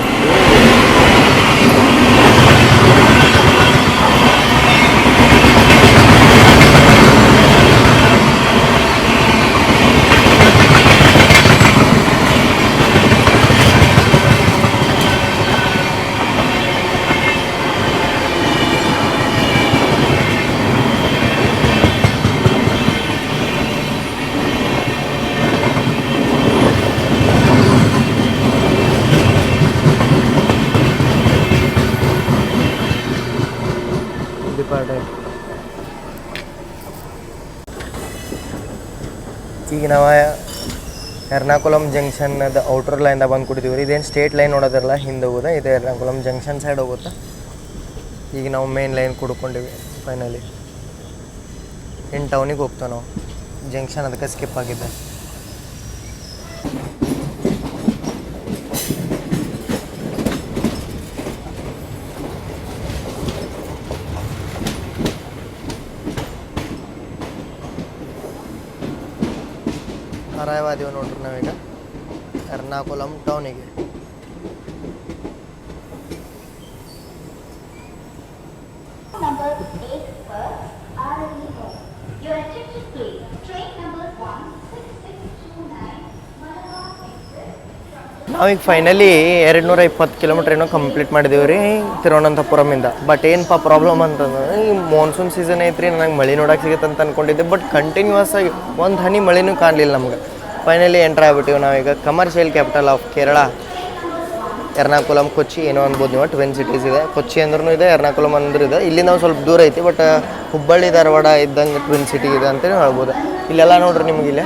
ಈಗ ನಾವು ಎರ್ನಾಕುಲಮ್ ಜಂಕ್ಷನ್ನದ ಔಟರ್ ಲೈನ್ದಾಗ ಬಂದು ಕೊಡ್ತೀವಿ ರೀ. ಇದೇನು ಸ್ಟೇಟ್ ಲೈನ್ ನೋಡೋದಿರಲ್ಲ, ಹಿಂದೆ ಹೋಗೋದು. ಇದು ಎರ್ನಾಕುಲಮ್ ಜಂಕ್ಷನ್ ಸೈಡ್ ಹೋಗುತ್ತೆ. ಈಗ ನಾವು ಮೇನ್ ಲೈನ್ ಕುಡ್ಕೊಂಡಿವಿ. ಫೈನಲಿ ಇನ್ನು ಟೌನಿಗೆ ಹೋಗ್ತೇವೆ ನಾವು. ಜಂಕ್ಷನ್ ಅದಕ್ಕೆ ಸ್ಕಿಪ್ ಆಗಿದ್ದೆ. ಅರಾಯವಾದೀವಿ ನೋಡ್ರಿ ನಾವೀಗ ಎರ್ನಾಕುಲಮ್ ಟೌನಿಗೆ. ನಾವೀಗ ಫೈನಲಿ 220 ಕಿಲೋಮೀಟ್ರ್ ಏನೋ ಕಂಪ್ಲೀಟ್ ಮಾಡಿದೀವಿ ರೀ ತಿರುವನಂತಪುರಮಿಂದ. ಬಟ್ ಏನಪ್ಪ ಪ್ರಾಬ್ಲಮ್ ಅಂತಂದ್ರೆ, ಈ ಮಾನ್ಸೂನ್ ಸೀಸನ್ ಐತ್ರಿ, ನನಗೆ ಮಳೆ ನೋಡೋಕೆ ಸಿಗುತ್ತೆ ಅಂತ ಅಂದ್ಕೊಂಡಿದ್ದೆ. ಬಟ್ ಕಂಟಿನ್ಯೂಸ್ ಆಗಿ ಒಂದು ಹನಿ ಮಳೆನೂ ಕಾಣಲಿಲ್ಲ ನಮ್ಗೆ. ಫೈನಲಿ ಎಂಟ್ರ್ ಆಗ್ಬಿಟ್ಟಿವಿ ನಾವೀಗ commercial capital of Kerala Ernakulam. Kochi ಏನೋ ಅನ್ಬೋದು ನೀವು, ಟ್ವಿನ್ ಸಿಟೀಸ್ ಇದೆ. ಕೊಚ್ಚಿ ಅಂದ್ರೂ ಇದೆ, ಎರ್ನಾಕುಲಮ್ ಅಂದ್ರೂ ಇದೆ. ಇಲ್ಲಿಂದ ಒಂದು ಸ್ವಲ್ಪ ದೂರ ಐತಿ, ಬಟ್ ಹುಬ್ಬಳ್ಳಿ ಧಾರವಾಡ ಇದ್ದಂಗೆ ಟ್ವಿನ್ ಸಿಟಿ ಇದೆ ಅಂತಲೇ ಹೇಳ್ಬೋದು. ಇಲ್ಲೆಲ್ಲ ನೋಡ್ರಿ, ನಿಮಗಿಲ್ಲ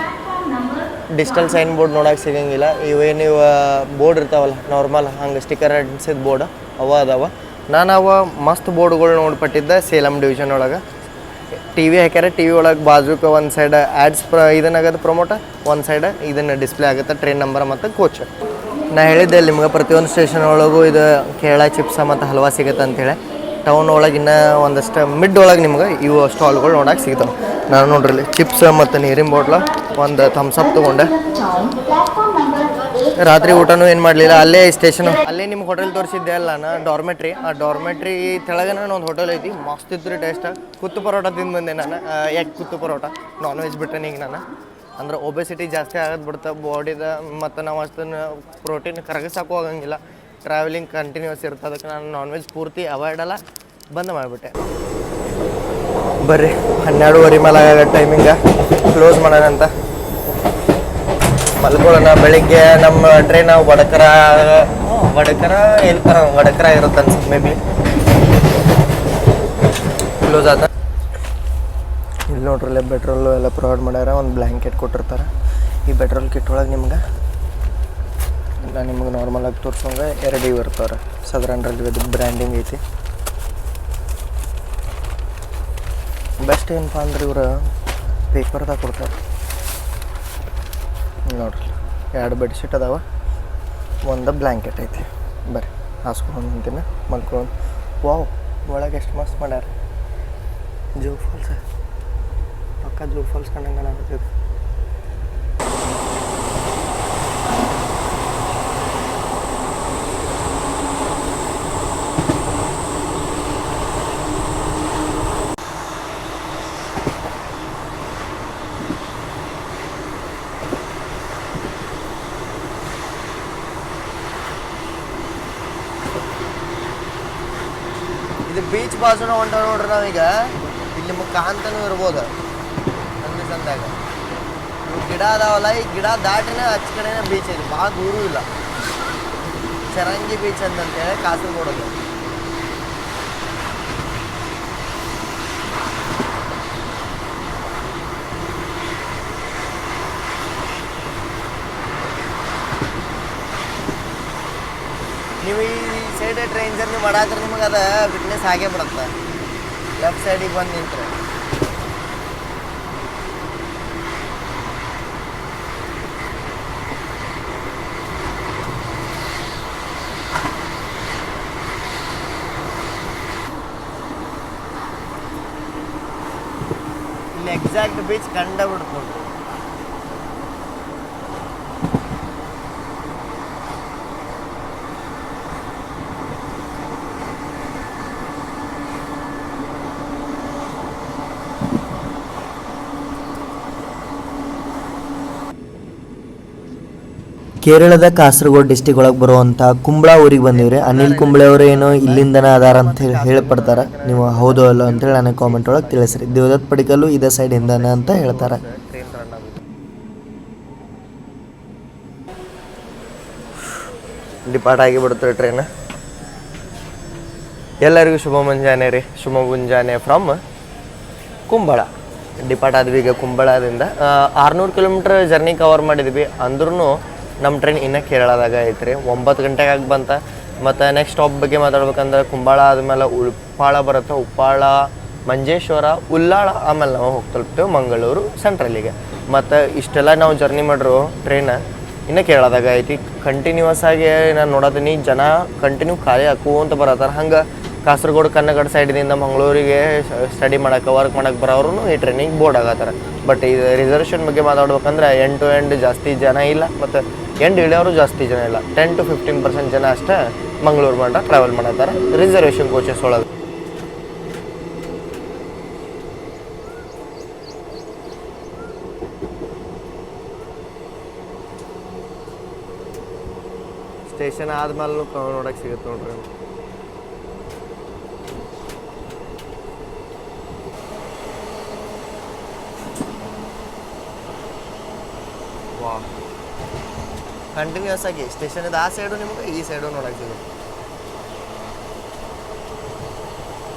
ಡಿಜಿಟಲ್ ಸೈನ್ ಬೋರ್ಡ್ ನೋಡೋಕೆ ಸಿಗಂಗಿಲ್ಲ. ಇವೇನು ಬೋರ್ಡ್ ಇರ್ತಾವಲ್ಲ ನಾರ್ಮಲ್ ಹಂಗೆ ಸ್ಟಿಕ್ಕರ್ ಅಂಟಿಸಿದ ಬೋರ್ಡ್ ಅವ ಅದಾವ. ನಾನು ಮಸ್ತ್ ಬೋರ್ಡ್ಗಳು ನೋಡ್ಪಟ್ಟಿದ್ದೆ ಸೇಲಂ ಡಿವಿಷನ್ ಒಳಗೆ. ಟಿ ವಿ ಹಾಕ್ಯಾರ, ಟಿ ವಿ ಒಳಗೆ ಬಾಜುಕ ಒಂದು ಸೈಡ್ ಆ್ಯಡ್ಸ್ ಇದನ್ನಾಗದು ಪ್ರಮೋಟ, ಒಂದು ಸೈಡ್ ಇದನ್ನು ಡಿಸ್ಪ್ಲೇ ಆಗುತ್ತೆ ಟ್ರೈನ್ ನಂಬರ್ ಮತ್ತು ಕೋಚ್. ನಾ ಹೇಳಿದ್ದೆ ನಿಮ್ಗೆ ಪ್ರತಿಯೊಂದು ಸ್ಟೇಷನ್ ಒಳಗೂ ಇದು ಕೇಳ ಚಿಪ್ಸ ಮತ್ತು ಹಲ್ವಾ ಸಿಗುತ್ತೆ ಅಂತೇಳಿ. ಟೌನ್ ಒಳಗೆ ಇನ್ನೂ ಒಂದಷ್ಟು ಮಿಡ್ ಒಳಗೆ ನಿಮ್ಗೆ ಇವು ಸ್ಟಾಲ್ಗಳು ನೋಡೋಕೆ ಸಿಗ್ತಾವೆ. ನಾನು ನೋಡ್ರಿ ಚಿಪ್ಸ್ ಮತ್ತು ನೀರಿನ ಬಾಟ್ಲ ಒಂದು ಥಮ್ಸಪ್ ತೊಗೊಂಡೆ. ರಾತ್ರಿ ಊಟನೂ ಏನು ಮಾಡಲಿಲ್ಲ, ಅಲ್ಲೇ ಸ್ಟೇಷನು ಅಲ್ಲೇ ನಿಮ್ಗೆ ಹೋಟೆಲ್ ತೋರಿಸಿದ್ದೆ ಅಲ್ಲ ನಾನು ಡಾರ್ಮೆಟ್ರಿ. ಆ ಡಾರ್ಮೆಟ್ರಿ ತೆಳಗನ ಒಂದು ಹೋಟೆಲ್ ಐತಿ, ಮಸ್ತ್ ಇತ್ತು ರೀ ಟೇಸ್ಟ್. ಕುತ್ತು ಪರೋಟ ತಿಂದು ಬಂದೆ ನಾನು, ಯಾಕೆ ಕುತ್ತು ಪರೋಟ ನಾನ್ ವೆಜ್ ಬಿಟ್ಟೆ ಈಗ ನಾನು. ಅಂದ್ರೆ ಒಬೆಸಿಟಿ ಜಾಸ್ತಿ ಆಗೋದು ಬಿಡ್ತಾ ಬಾಡಿದ, ಮತ್ತು ನಾವು ಅಷ್ಟನ್ನು ಪ್ರೋಟೀನ್ ಕರಗಿಸೋಕ್ಕೂ ಆಗಂಗಿಲ್ಲ. ಟ್ರಾವೆಲಿಂಗ್ ಕಂಟಿನ್ಯೂಸ್ ಇರ್ತದೆ, ಅದಕ್ಕೆ ನಾನು ನಾನ್ ವೆಜ್ ಪೂರ್ತಿ ಅವಾಯ್ಡಲ್ಲ ಬಂದ್ ಮಾಡಿಬಿಟ್ಟೆ. ಬರ್ರಿ 12:30 ಮೇಲೆ ಆಗೋ ಟೈಮಿಂಗ ಕ್ಲೋಸ್ ಮಾಡೋಣ ಅಂತ ಮಲ್ಕೊಳ್ಳೋಣ. ಬೆಳಿಗ್ಗೆ ನಮ್ಮ ಟ್ರೈನ್ ವಡಕರ ಇರುತ್ತೆ ಅನ್ಸುತ್ತೆ, ಮೇ ಬಿ ಕ್ಲೋಸ್ ಆದ. ಇಲ್ಲಿ ನೋಡ್ರಲ್ಲೇ ಪೆಟ್ರೋಲು ಎಲ್ಲ ಪ್ರೊವೈಡ್ ಮಾಡ್ಯಾರ, ಒಂದು ಬ್ಲ್ಯಾಂಕೆಟ್ ಕೊಟ್ಟಿರ್ತಾರೆ. ಈ ಪೆಟ್ರೋಲ್ ಕಿಟ್ ಒಳಗೆ ನಿಮ್ಗೆ ನಾನು ನಿಮ್ಗೆ ನಾರ್ಮಲಾಗಿ ತೋರಿಸೋಂಗೆ 2 ಇವು ಇರ್ತಾವ್ರೆ. ಸದರನ್ ರೈಲ್ವೆದು ಬ್ರ್ಯಾಂಡಿಂಗ್ ಐತಿ. ಬೆಸ್ಟ್ ಏನಪ್ಪ ಅಂದ್ರೆ ಇವರು ಪೇಪರ್ದಾಗ ಕೊಡ್ತಾರೆ ನೋಡ್ರಿ. 2 ಬೆಡ್ಶೀಟ್ ಅದಾವ, ಒಂದು ಬ್ಲ್ಯಾಂಕೆಟ್ ಐತಿ. ಬರ್ರಿ ಹಾಸ್ಕೊಂಡು ನಿಂತೀನಿ ಮಲ್ಕೊಂಡು. ವಾವ್, ಒಳಗೆ ಎಷ್ಟು ಮಸ್ತ್ ಮಾಡ್ಯಾರ. ಜೋಗ್ ಫಾಲ್ಸ್, ಪಕ್ಕ ಜೋಗ್ ಫಾಲ್ಸ್ ಕಂಡಂಗೆ ಕಾಣಕತ್ತೈತಿ. ಇದು ಬೀಚ್ ಬಾಜುನ ಹೊಂಟ ನೋಡ್ರಿ. ನಾವೀಗ ಇಲ್ಲಿ ನಿಮಗೆ ಕಾಂತನೂ ಇರ್ಬೋದು ಅಲ್ಲಿ ಸಂದಾಗ. ಗಿಡ ಅದಾವಲ್ಲ, ಈ ಗಿಡ ದಾಟಿನ ಹಚ್ಚ ಕಡೆನೇ ಬೀಚ್ ಐತಿ, ಭಾಳ ದೂರ ಇಲ್ಲ. ಚರಂಗಿ ಬೀಚ್ ಅಂತಂತೇಳಿ ಕಾಸರಗೋಡಲ್ಲಿ. ನೀವು ಈ ಸೈಡ್ ಟ್ರೈನ್ ಜರ್ನಿ ಮಾಡಾಕ್ರೆ ನಿಮಗೆ ಅದು ಫಿಟ್ನೆಸ್ ಆಗೇ ಬಿಡುತ್ತೆ. ಲೆಫ್ಟ್ ಸೈಡಿಗೆ ಬಂದು ನಿಂತ್ರೆ ಇಲ್ಲಿ ಎಕ್ಸಾಕ್ಟ್ ಬೀಚ್ ಕಂಡ ಬಿಡುತ್ತೆ ನೋಡ್ರಿ. ಕೇರಳದ ಕಾಸರಗೋಡು ಡಿಸ್ಟಿಕ್ ಒಳಗೆ ಬರುವಂಥ ಕುಂಬಳ ಊರಿಗೆ ಬಂದಿವ್ರಿ. ಅನಿಲ್ ಕುಂಬಳೆ ಅವರು ಏನೋ ಇಲ್ಲಿಂದನೇ ಅದಾರ ಅಂತ ಹೇಳ್ಪಡ್ತಾರೆ. ನೀವು ಹೌದು ಅಲ್ಲ ಅಂತೇಳಿ ನನಗೆ ಕಾಮೆಂಟ್ ಒಳಗೆ ತಿಳಿಸ್ರಿ. ದೇವದತ್ ಪಡಿಕಲ್ಲು ಇದೇ ಸೈಡಿಂದಾನೆ ಅಂತ ಹೇಳ್ತಾರೆ. ಡಿಪಾರ್ಟ್ ಆಗಿಬಿಡುತ್ತೆ ಟ್ರೈನ್. ಎಲ್ಲರಿಗೂ ಶುಭ ಮುಂಜಾನೆ ರೀ. ಶುಭ ಮುಂಜಾನೆ ಫ್ರಮ್ ಕುಂಬಳ. ಡಿಪಾರ್ಟ್ ಆದ್ವಿ ಈಗ ಕುಂಬಳದಿಂದ. 600 ಕಿಲೋಮೀಟ್ರ್ ಜರ್ನಿ ಕವರ್ ಮಾಡಿದ್ವಿ. ಅಂದ್ರೂ ನಮ್ಮ ಟ್ರೈನ್ ಇನ್ನೂ ಕೇರಳದಾಗ ಐತ್ರಿ. 9 ಗಂಟೆಗೆ ಆಗಿ ಬಂತ. ಮತ್ತು ನೆಕ್ಸ್ಟ್ ಸ್ಟಾಪ್ ಬಗ್ಗೆ ಮಾತಾಡ್ಬೇಕಂದ್ರೆ ಕುಂಬಳ ಆದಮೇಲೆ ಉಪ್ಪಾಳ ಬರುತ್ತೆ. ಉಪ್ಪಾಳ, ಮಂಜೇಶ್ವರ, ಉಲ್ಲಾಳ, ಆಮೇಲೆ ನಾವು ಹೋಗಿ ತಲುಪ್ತೇವೆ ಮಂಗಳೂರು ಸೆಂಟ್ರಲ್ಲಿಗೆ. ಮತ್ತು ಇಷ್ಟೆಲ್ಲ ನಾವು ಜರ್ನಿ ಮಾಡಿರೋ ಟ್ರೈನ್ ಇನ್ನೂ ಕೇರಳದಾಗ ಐತಿ. ಕಂಟಿನ್ಯೂಸ್ ಆಗಿ ನಾನು ನೋಡೋದೀನಿ, ಜನ ಕಂಟಿನ್ಯೂ ಖಾಲಿ ಹಾಕುವಂತ ಬರತ್ತಾರೆ. ಹಂಗೆ ಕಾಸರಗೋಡು ಕನ್ನಗಡ ಸೈಡಿನಿಂದ ಮಂಗಳೂರಿಗೆ ಸ್ಟಡಿ ಮಾಡೋಕೆ, ವರ್ಕ್ ಮಾಡೋಕೆ ಬರೋರು ಈ ಟ್ರೈನಿಗೆ ಬೋರ್ಡ್ ಆಗತ್ತಾರೆ. ಬಟ್ ಇದು ರಿಸರ್ವೇಷನ್ ಬಗ್ಗೆ ಮಾತಾಡ್ಬೇಕಂದ್ರೆ ಎಂಡ್ ಟು ಎಂಡ್ ಜಾಸ್ತಿ ಜನ ಇಲ್ಲ, ಮತ್ತು ಎಂಡ್ ಇಳಿಯೋರು ಜಾಸ್ತಿ ಜನ ಇಲ್ಲ. 10 to 15% ಜನ ಅಷ್ಟೇ ಮಂಗಳೂರು ಮಟ್ಟ ಟ್ರಾವೆಲ್ ಮಾಡತ್ತಾರೆ ರಿಸರ್ವೇಷನ್ ಕೋಚಸ್ ಒಳಗೆ. ಸ್ಟೇಷನ್ ಆದ್ಮೇಲೂ ನೋಡಕ್ಕೆ ಸಿಗುತ್ತೆ ನೋಡ್ರಿ. ವಾ, ಕಂಟಿನ್ಯೂಸ್ ಆಗಿ ಸ್ಟೇಷನ್ ಆ ಸೈಡು ನಿಮ್ಗೆ ಈ ಸೈಡು ನೋಡಕ್ಕೆ ಸಿಗುತ್ತೆ.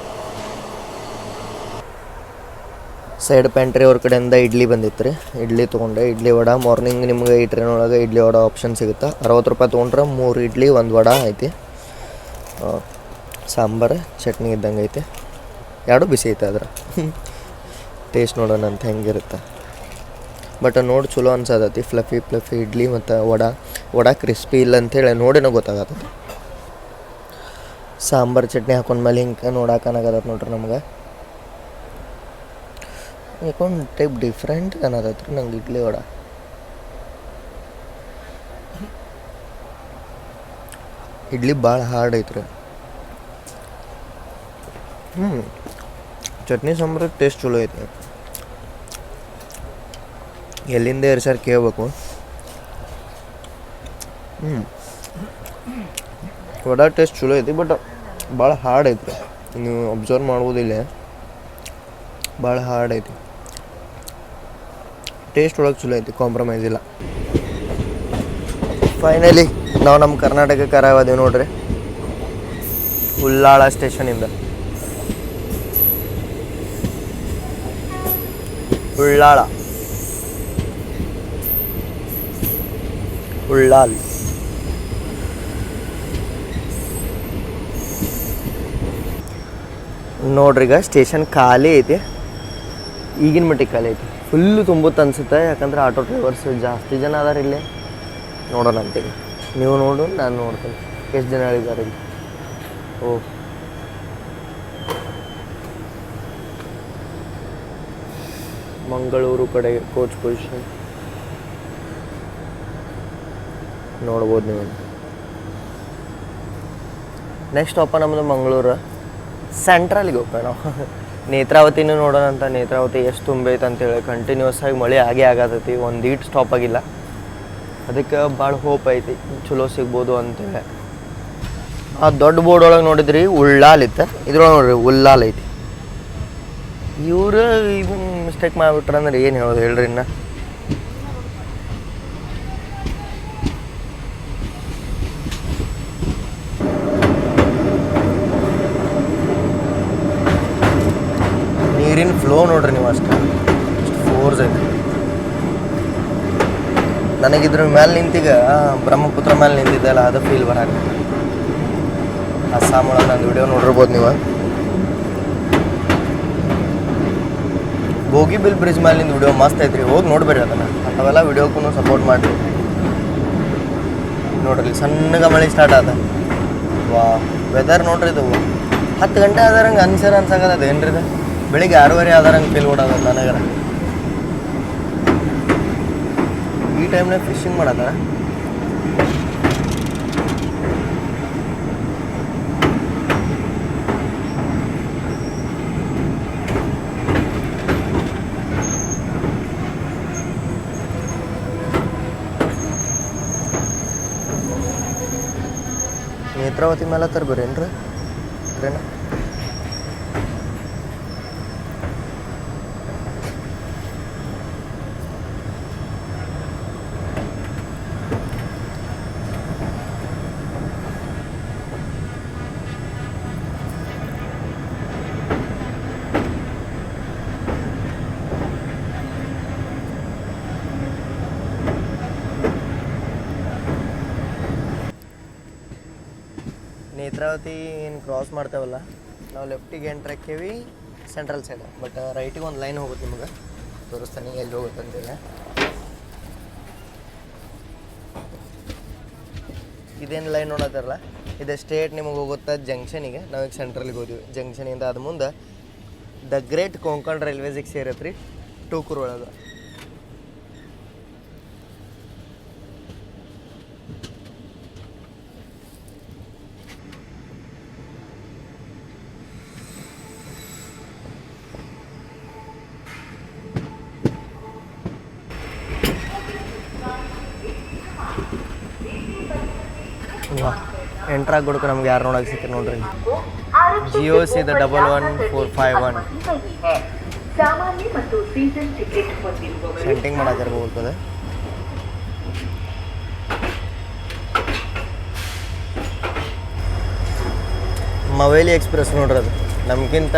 ಸೈಡ್ ಪ್ಯಾಂಟ್ರಿ ಅವ್ರ ಕಡೆಯಿಂದ ಇಡ್ಲಿ ಬಂದಿತ್ತು ರೀ. ಇಡ್ಲಿ ತೊಗೊಂಡೆ. ಇಡ್ಲಿ ವಡ ಮಾರ್ನಿಂಗ್ ನಿಮ್ಗೆ ಈ ಟ್ರೈನ್ ಒಳಗೆ ಇಡ್ಲಿ ವಡ ಆಪ್ಷನ್ ಸಿಗುತ್ತೆ. 60 ರೂಪಾಯಿ ತೊಗೊಂಡ್ರೆ 3 ಇಡ್ಲಿ 1 ವಡ ಐತಿ. ಸಾಂಬಾರು ಚಟ್ನಿ ಇದ್ದಂಗೆ ಐತಿ. 2 ಬಿಸಿ ಐತೆ ಅದ್ರ. ಟೇಸ್ಟ್ ನೋಡೋಣ ಅಂತ ಹೆಂಗಿರುತ್ತೆ. ಬಟ್ ನೋಡಿ ಚಲೋ ಅನ್ಸತೈತಿ. ಫ್ಲಫಿ ಇಡ್ಲಿ ಮತ್ತು ವಡ ಕ್ರಿಸ್ಪಿ ಇಲ್ಲ ಅಂಥೇಳಿ ನೋಡಿನೂ ಗೊತ್ತಾಗತ್ತೈತಿ. ಸಾಂಬಾರು ಚಟ್ನಿ ಹಾಕೊಂಡ್ಮೇಲೆ ಹಿಂಗೆ ನೋಡೋಕ್ಕಾಗತ್ತೆ ನೋಡ್ರಿ ನಮ್ಗೆ. ಯಾಕೊಂದು ಟೈಪ್ ಡಿಫ್ರೆಂಟ್ ಅನ್ನತೈತೆ ರೀ ನಂಗೆ ಇಡ್ಲಿ ವಡ. ಇಡ್ಲಿ ಭಾಳ ಹಾರ್ಡ್ ಐತ್ರಿ. ಚಟ್ನಿ ಸಾಂಬಾರು ಟೇಸ್ಟ್ ಚಲೋ ಐತೆ. ಎಲ್ಲಿಂದ ಸರ್ ಕೇಳಬೇಕು. ವಡ ಟೇಸ್ಟ್ ಚಲೋ ಐತಿ, ಬಟ್ ಭಾಳ ಹಾರ್ಡ್ ಐತ್ರಿ. ನೀವು ಅಬ್ಸರ್ವ್ ಮಾಡ್ಬೋದಿಲ್ಲ, ಭಾಳ ಹಾರ್ಡ್ ಐತಿ. ಟೇಸ್ಟ್ ಒಳಗೆ ಚಲೋ ಐತಿ, ಕಾಂಪ್ರಮೈಸ್ ಇಲ್ಲ. ಫೈನಲಿ ನಾವು ನಮ್ಮ ಕರ್ನಾಟಕಕ್ಕೆ ಅರಾವದೀವಿ ನೋಡ್ರಿ, ಉಳ್ಳಾಳ ಸ್ಟೇಷನಿಂದ. ಉಳ್ಳಾಲ್ ನೋಡ್ರಿ. ಈಗ ಸ್ಟೇಷನ್ ಖಾಲಿ ಐತಿ, ಈಗಿನ ಮಟ್ಟಿಗೆ ಖಾಲಿ ಐತಿ. ಫುಲ್ಲು ತುಂಬುತ್ತೆ ಅನ್ಸುತ್ತೆ, ಯಾಕಂದ್ರೆ ಆಟೋ ಡ್ರೈವರ್ಸ್ ಜಾಸ್ತಿ ಜನ ಅದಾರ ಇಲ್ಲಿ. ನೋಡೋಣ ಅಂತೀವಿ, ನೀವು ನೋಡು, ನಾನು ನೋಡ್ತೀನಿ ಎಷ್ಟು ಜನ ಇದ್ದಾರೆ ಇಲ್ಲಿ. ಓ, ಮಂಗಳೂರು ಕಡೆ ಕೋಚ್ ಪೊಸಿಷನ್ ನೋಡ್ಬೋದು ನೀವು. ನೆಕ್ಸ್ಟ್ ಸ್ಟಾಪ ನಮ್ಮದು ಮಂಗಳೂರು ಸೆಂಟ್ರಲಿಗೆ ಹೋಗ್ತೇವೆ ನಾವು. ನೇತ್ರಾವತಿನೂ ನೋಡೋಣ ಅಂತ. ನೇತ್ರಾವತಿ ಎಷ್ಟು ತುಂಬೈತೆ ಅಂತೇಳಿ ಕಂಟಿನ್ಯೂಸ್ ಆಗಿ ಮಳೆ ಆಗತೈತಿ, ಒಂದು ಈಟ್ ಸ್ಟಾಪ್ ಆಗಿಲ್ಲ. ಅದಕ್ಕೆ ಭಾಳ ಹೋಪ್ ಐತಿ ಚಲೋ ಸಿಗ್ಬೋದು ಅಂತೇಳಿ. ಆ ದೊಡ್ಡ ಬೋರ್ಡ್ ಒಳಗೆ ನೋಡಿದ್ರಿ ಉಳ್ಳಾಲ್ ಇತ್ತು, ಇದ್ರೊಳಗೆ ನೋಡ್ರಿ ಉಲ್ಲಾಲ್ ಐತಿ. ಇವರು ಇದು ಮಿಸ್ಟೇಕ್ ಮಾಡಿಬಿಟ್ರಂದ್ರೆ ಏನು ಹೇಳೋದು ಹೇಳ್ರಿ. ಇನ್ನು ನೀರಿನ ಫ್ಲೋ ನೋಡ್ರಿ ನೀವು, ಅಷ್ಟು ಫೋರ್ಸ್ ಐತಿ. ನನಗಿದ್ರ ಮೇಲೆ ನಿಂತೀಗ ಬ್ರಹ್ಮಪುತ್ರ ಮೇಲೆ ನಿಂತಿದ್ದಲ್ಲ, ಅದು ಫೀಲ್ ಬರಾಕ. ಅಸ್ಸಾಂ ಒಳಗೆ ನಂದು ವಿಡಿಯೋ ನೋಡಿರ್ಬೋದು ನೀವು. ಬೋಗಿಬಿಲ್ ಬ್ರಿಡ್ಜ್ ಮೇಲೆ ನಿಂದು ವಿಡಿಯೋ ಮಸ್ತ್ ಐತ್ರಿ, ಹೋಗಿ ನೋಡ್ಬೇರಿ ಅದನ್ನು. ಅಂಥವೆಲ್ಲ ವಿಡಿಯೋಕ್ಕೂ ಸಪೋರ್ಟ್ ಮಾಡಿರಿ. ನೋಡ್ರಿ ಸಣ್ಣಗೆ ಮಳೆ ಸ್ಟಾರ್ಟ್ ಆದ. ವಾ, ವೆದರ್ ನೋಡ್ರಿ ಇದು 10 ಗಂಟೆ ಆದಾರಂಗೆ ಅನ್ಸಾಗದ ಏನ್ರಿ ಇದು. ಬೆಳಿಗ್ಗೆ 6:30 ಆದಾರಂಗೆ ಫೀಲ್ ಕೊಡೋದ ನನಗರ. ಈ ಟೈಮ್ನಾಗ ಫಿಶಿಂಗ್ ಮಾಡತ್ತಾರ. ನೇತ್ರಾವತಿ ಮೇಲೆ ತರ್ಬೇರೇನ್ರಿ ಟ್ರೈನ? ನೇತ್ರಾವತಿ ಏನು ಕ್ರಾಸ್ ಮಾಡ್ತೇವಲ್ಲ ನಾವು, ಲೆಫ್ಟಿಗೆ ಎಂಟ್ರ್ ಹಾಕೇವಿ ಸೆಂಟ್ರಲ್ ಸೈಡ್. ಬಟ್ ರೈಟಿಗೆ ಒಂದು ಲೈನ್ ಹೋಗುತ್ತೆ, ನಿಮಗೆ ತೋರಿಸ್ತಾನೆ ಎಲ್ಲಿ ಹೋಗುತ್ತೆ ಅಂತೇಳಿ. ಇದೇನು ಲೈನ್ ನೋಡತ್ತಾರಲ್ಲ, ಇದು ಸ್ಟೇಟ್ ನಿಮಗೆ ಹೋಗುತ್ತೆ ಜಂಕ್ಷನಿಗೆ. ನಾವೀಗ ಸೆಂಟ್ರಲ್ಗೆ ಹೋದ್ವಿ. ಜಂಕ್ಷನಿಂದ ಅದು ಮುಂದೆ ದ ಗ್ರೇಟ್ ಕೊಂಕಣ್ ರೈಲ್ವೇಸಿಗೆ ಸೇರತ್ತೆ ರೀ, ಟೂಕೂರು ಒಳಗೆ. ಎಂಟ್ರಾಗಿ ಕೊಡಕ್ಕೆ ನಮ್ಗೆ ಯಾರು ನೋಡಕ್ಕೆ ಸಿಕ್ಕ ನೋಡ್ರಿ. GOC 11451 ಸೆಂಟಿಂಗ್ ಮಾಡಾಕಿರ್ಬೋದು. ಮವೇಲಿ ಎಕ್ಸ್ಪ್ರೆಸ್ ನೋಡ್ರಿ, ಅದು ನಮ್ಗಿಂತ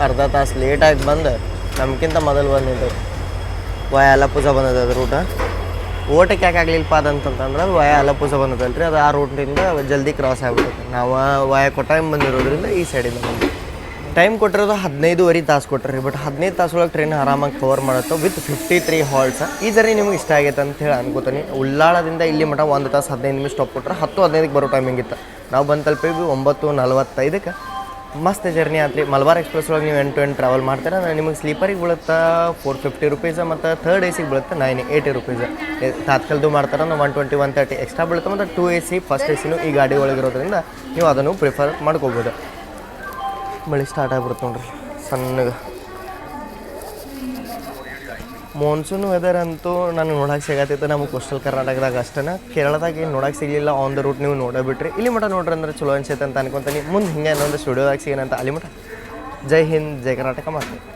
ಅರ್ಧ ತಾಸು ಲೇಟಾಗಿ ಬಂದು ನಮ್ಗಿಂತ ಮೊದಲು ಬಂದಿದ್ದು. ವಯ ಅಲಪೂಜ ಬಂದದ ಅದು ರೂಟ. ಓಟಕ್ಕೆ ಯಾಕೆ ಆಗಲಿಲ್ಲಪ್ಪ ಅದಂತಂದ್ರೆ ಅದು ವಯ ಅಲಪೂಜ ಬಂದದಲ್ಲ ರೀ, ಅದು ಆ ರೂಟಿಂದ ಜಲ್ದಿ ಕ್ರಾಸ್ ಆಗಿಬಿಡುತ್ತೆ. ನಾವು ವಯ ಕೊಟ್ಟಾಗ ಬಂದಿರೋದ್ರಿಂದ ಈ ಸೈಡಿಂದ ಬಂದು ಟೈಮ್ ಕೊಟ್ಟಿರೋದು 15 ತಾಸು ಕೊಟ್ಟರೆ ಬಟ್ 15 ತಾಸೊಳಗೆ ಟ್ರೈನ್ ಆರಾಮಾಗಿ ಕವರ್ ಮಾಡುತ್ತೆ ವಿತ್ 53 ಹಾಲ್ಟ್ಸ್. ಈ ಜರ್ನಿ ನಿಮ್ಗೆ ಇಷ್ಟ ಆಗೈತೆ ಅಂತ ಹೇಳಿ ಅನ್ಕೋತೀನಿ. ಉಳ್ಳಾಳದಿಂದ ಇಲ್ಲಿ ಮಟ್ಟ 1 ತಾಸು 15 ನಿಮಿಷ ಸ್ಟಾಪ್ ಕೊಟ್ಟರೆ 10:15ಕ್ಕೆ ಬರೋ ಟೈಮಿಂಗ್ ಇತ್ತು. ನಾವು ಬಂದು ತಲುಪಿದ್ವಿ 9:45ಕ್ಕೆ. ಮಸ್ತ್ ಜರ್ನಿ ಆತ್ರಿ. ಮಲಬಾರ್ ಎಕ್ಸ್ಪ್ರೆಸ್ ಒಳಗೆ ನೀವು ಎಂಟು ಟ್ರಾವೆಲ್ ಮಾಡ್ತಾರೆ ನಿಮಗೆ ಸ್ಲೀಪರಿಗೆ ಬೀಳುತ್ತೆ 450 ರುಪೀಸ್ ಮತ್ತು ಥರ್ಡ್ AC ಬೀಳುತ್ತೆ 980 ರುಪೀಸ್. ತಾತ್ಕಾಲದ್ದು ಮಾಡ್ತಾರೆ 120 130 ಎಕ್ಸ್ಟ್ರಾ ಬೀಳುತ್ತೆ. ಮತ್ತು 2 AC ಫಸ್ಟ್ AC ಈ ಗಾಡಿ ಒಳಗಿರೋದ್ರಿಂದ ನೀವು ಅದನ್ನು ಪ್ರಿಫರ್ ಮಾಡ್ಕೋಬೋದು. ಮಳೆ ಸ್ಟಾರ್ಟ್ ಆಗಿಬಿಡುತ್ತೆ ನೋಡ್ರಿ ಸಣ್ಣಗೆ. ಮಾನ್ಸೂನ್ ವೆದರ್ ಅಂತೂ ನಾನು ನೋಡೋಕೆ ಸಿಗತ್ತಿತ್ತು ನಮಗೆ ಕೋಸ್ಟಲ್ ಕರ್ನಾಟಕದಾಗ ಅಷ್ಟೇ. ಕೇರಳದಾಗ ಏನು ನೋಡೋಕೆ ಸಿಗಲಿಲ್ಲ. ಆನ್ ದ ರೂಟ್ ನೀವು ನೋಡಬಿಟ್ರಿ. ಇಲ್ಲಿ ಮಟ್ಟ ನೋಡ್ರಿ ಅಂದ್ರೆ ಚಲೋ ಅನ್ಸೈತೆ ಅಂತ ಅನ್ಕೊತೀನಿ. ಮುಂದೆ ಹಿಂಗೆ ಇನ್ನೊಂದು ಸ್ಟುಡಿಯೋದಾಗ ಸಿಗೋಣಂತ. ಅಲ್ಲಿ ಮಟ್ಟ ಜೈ ಹಿಂದ್ ಜೈ ಕರ್ನಾಟಕ ಮಾಡ್ತೀನಿ.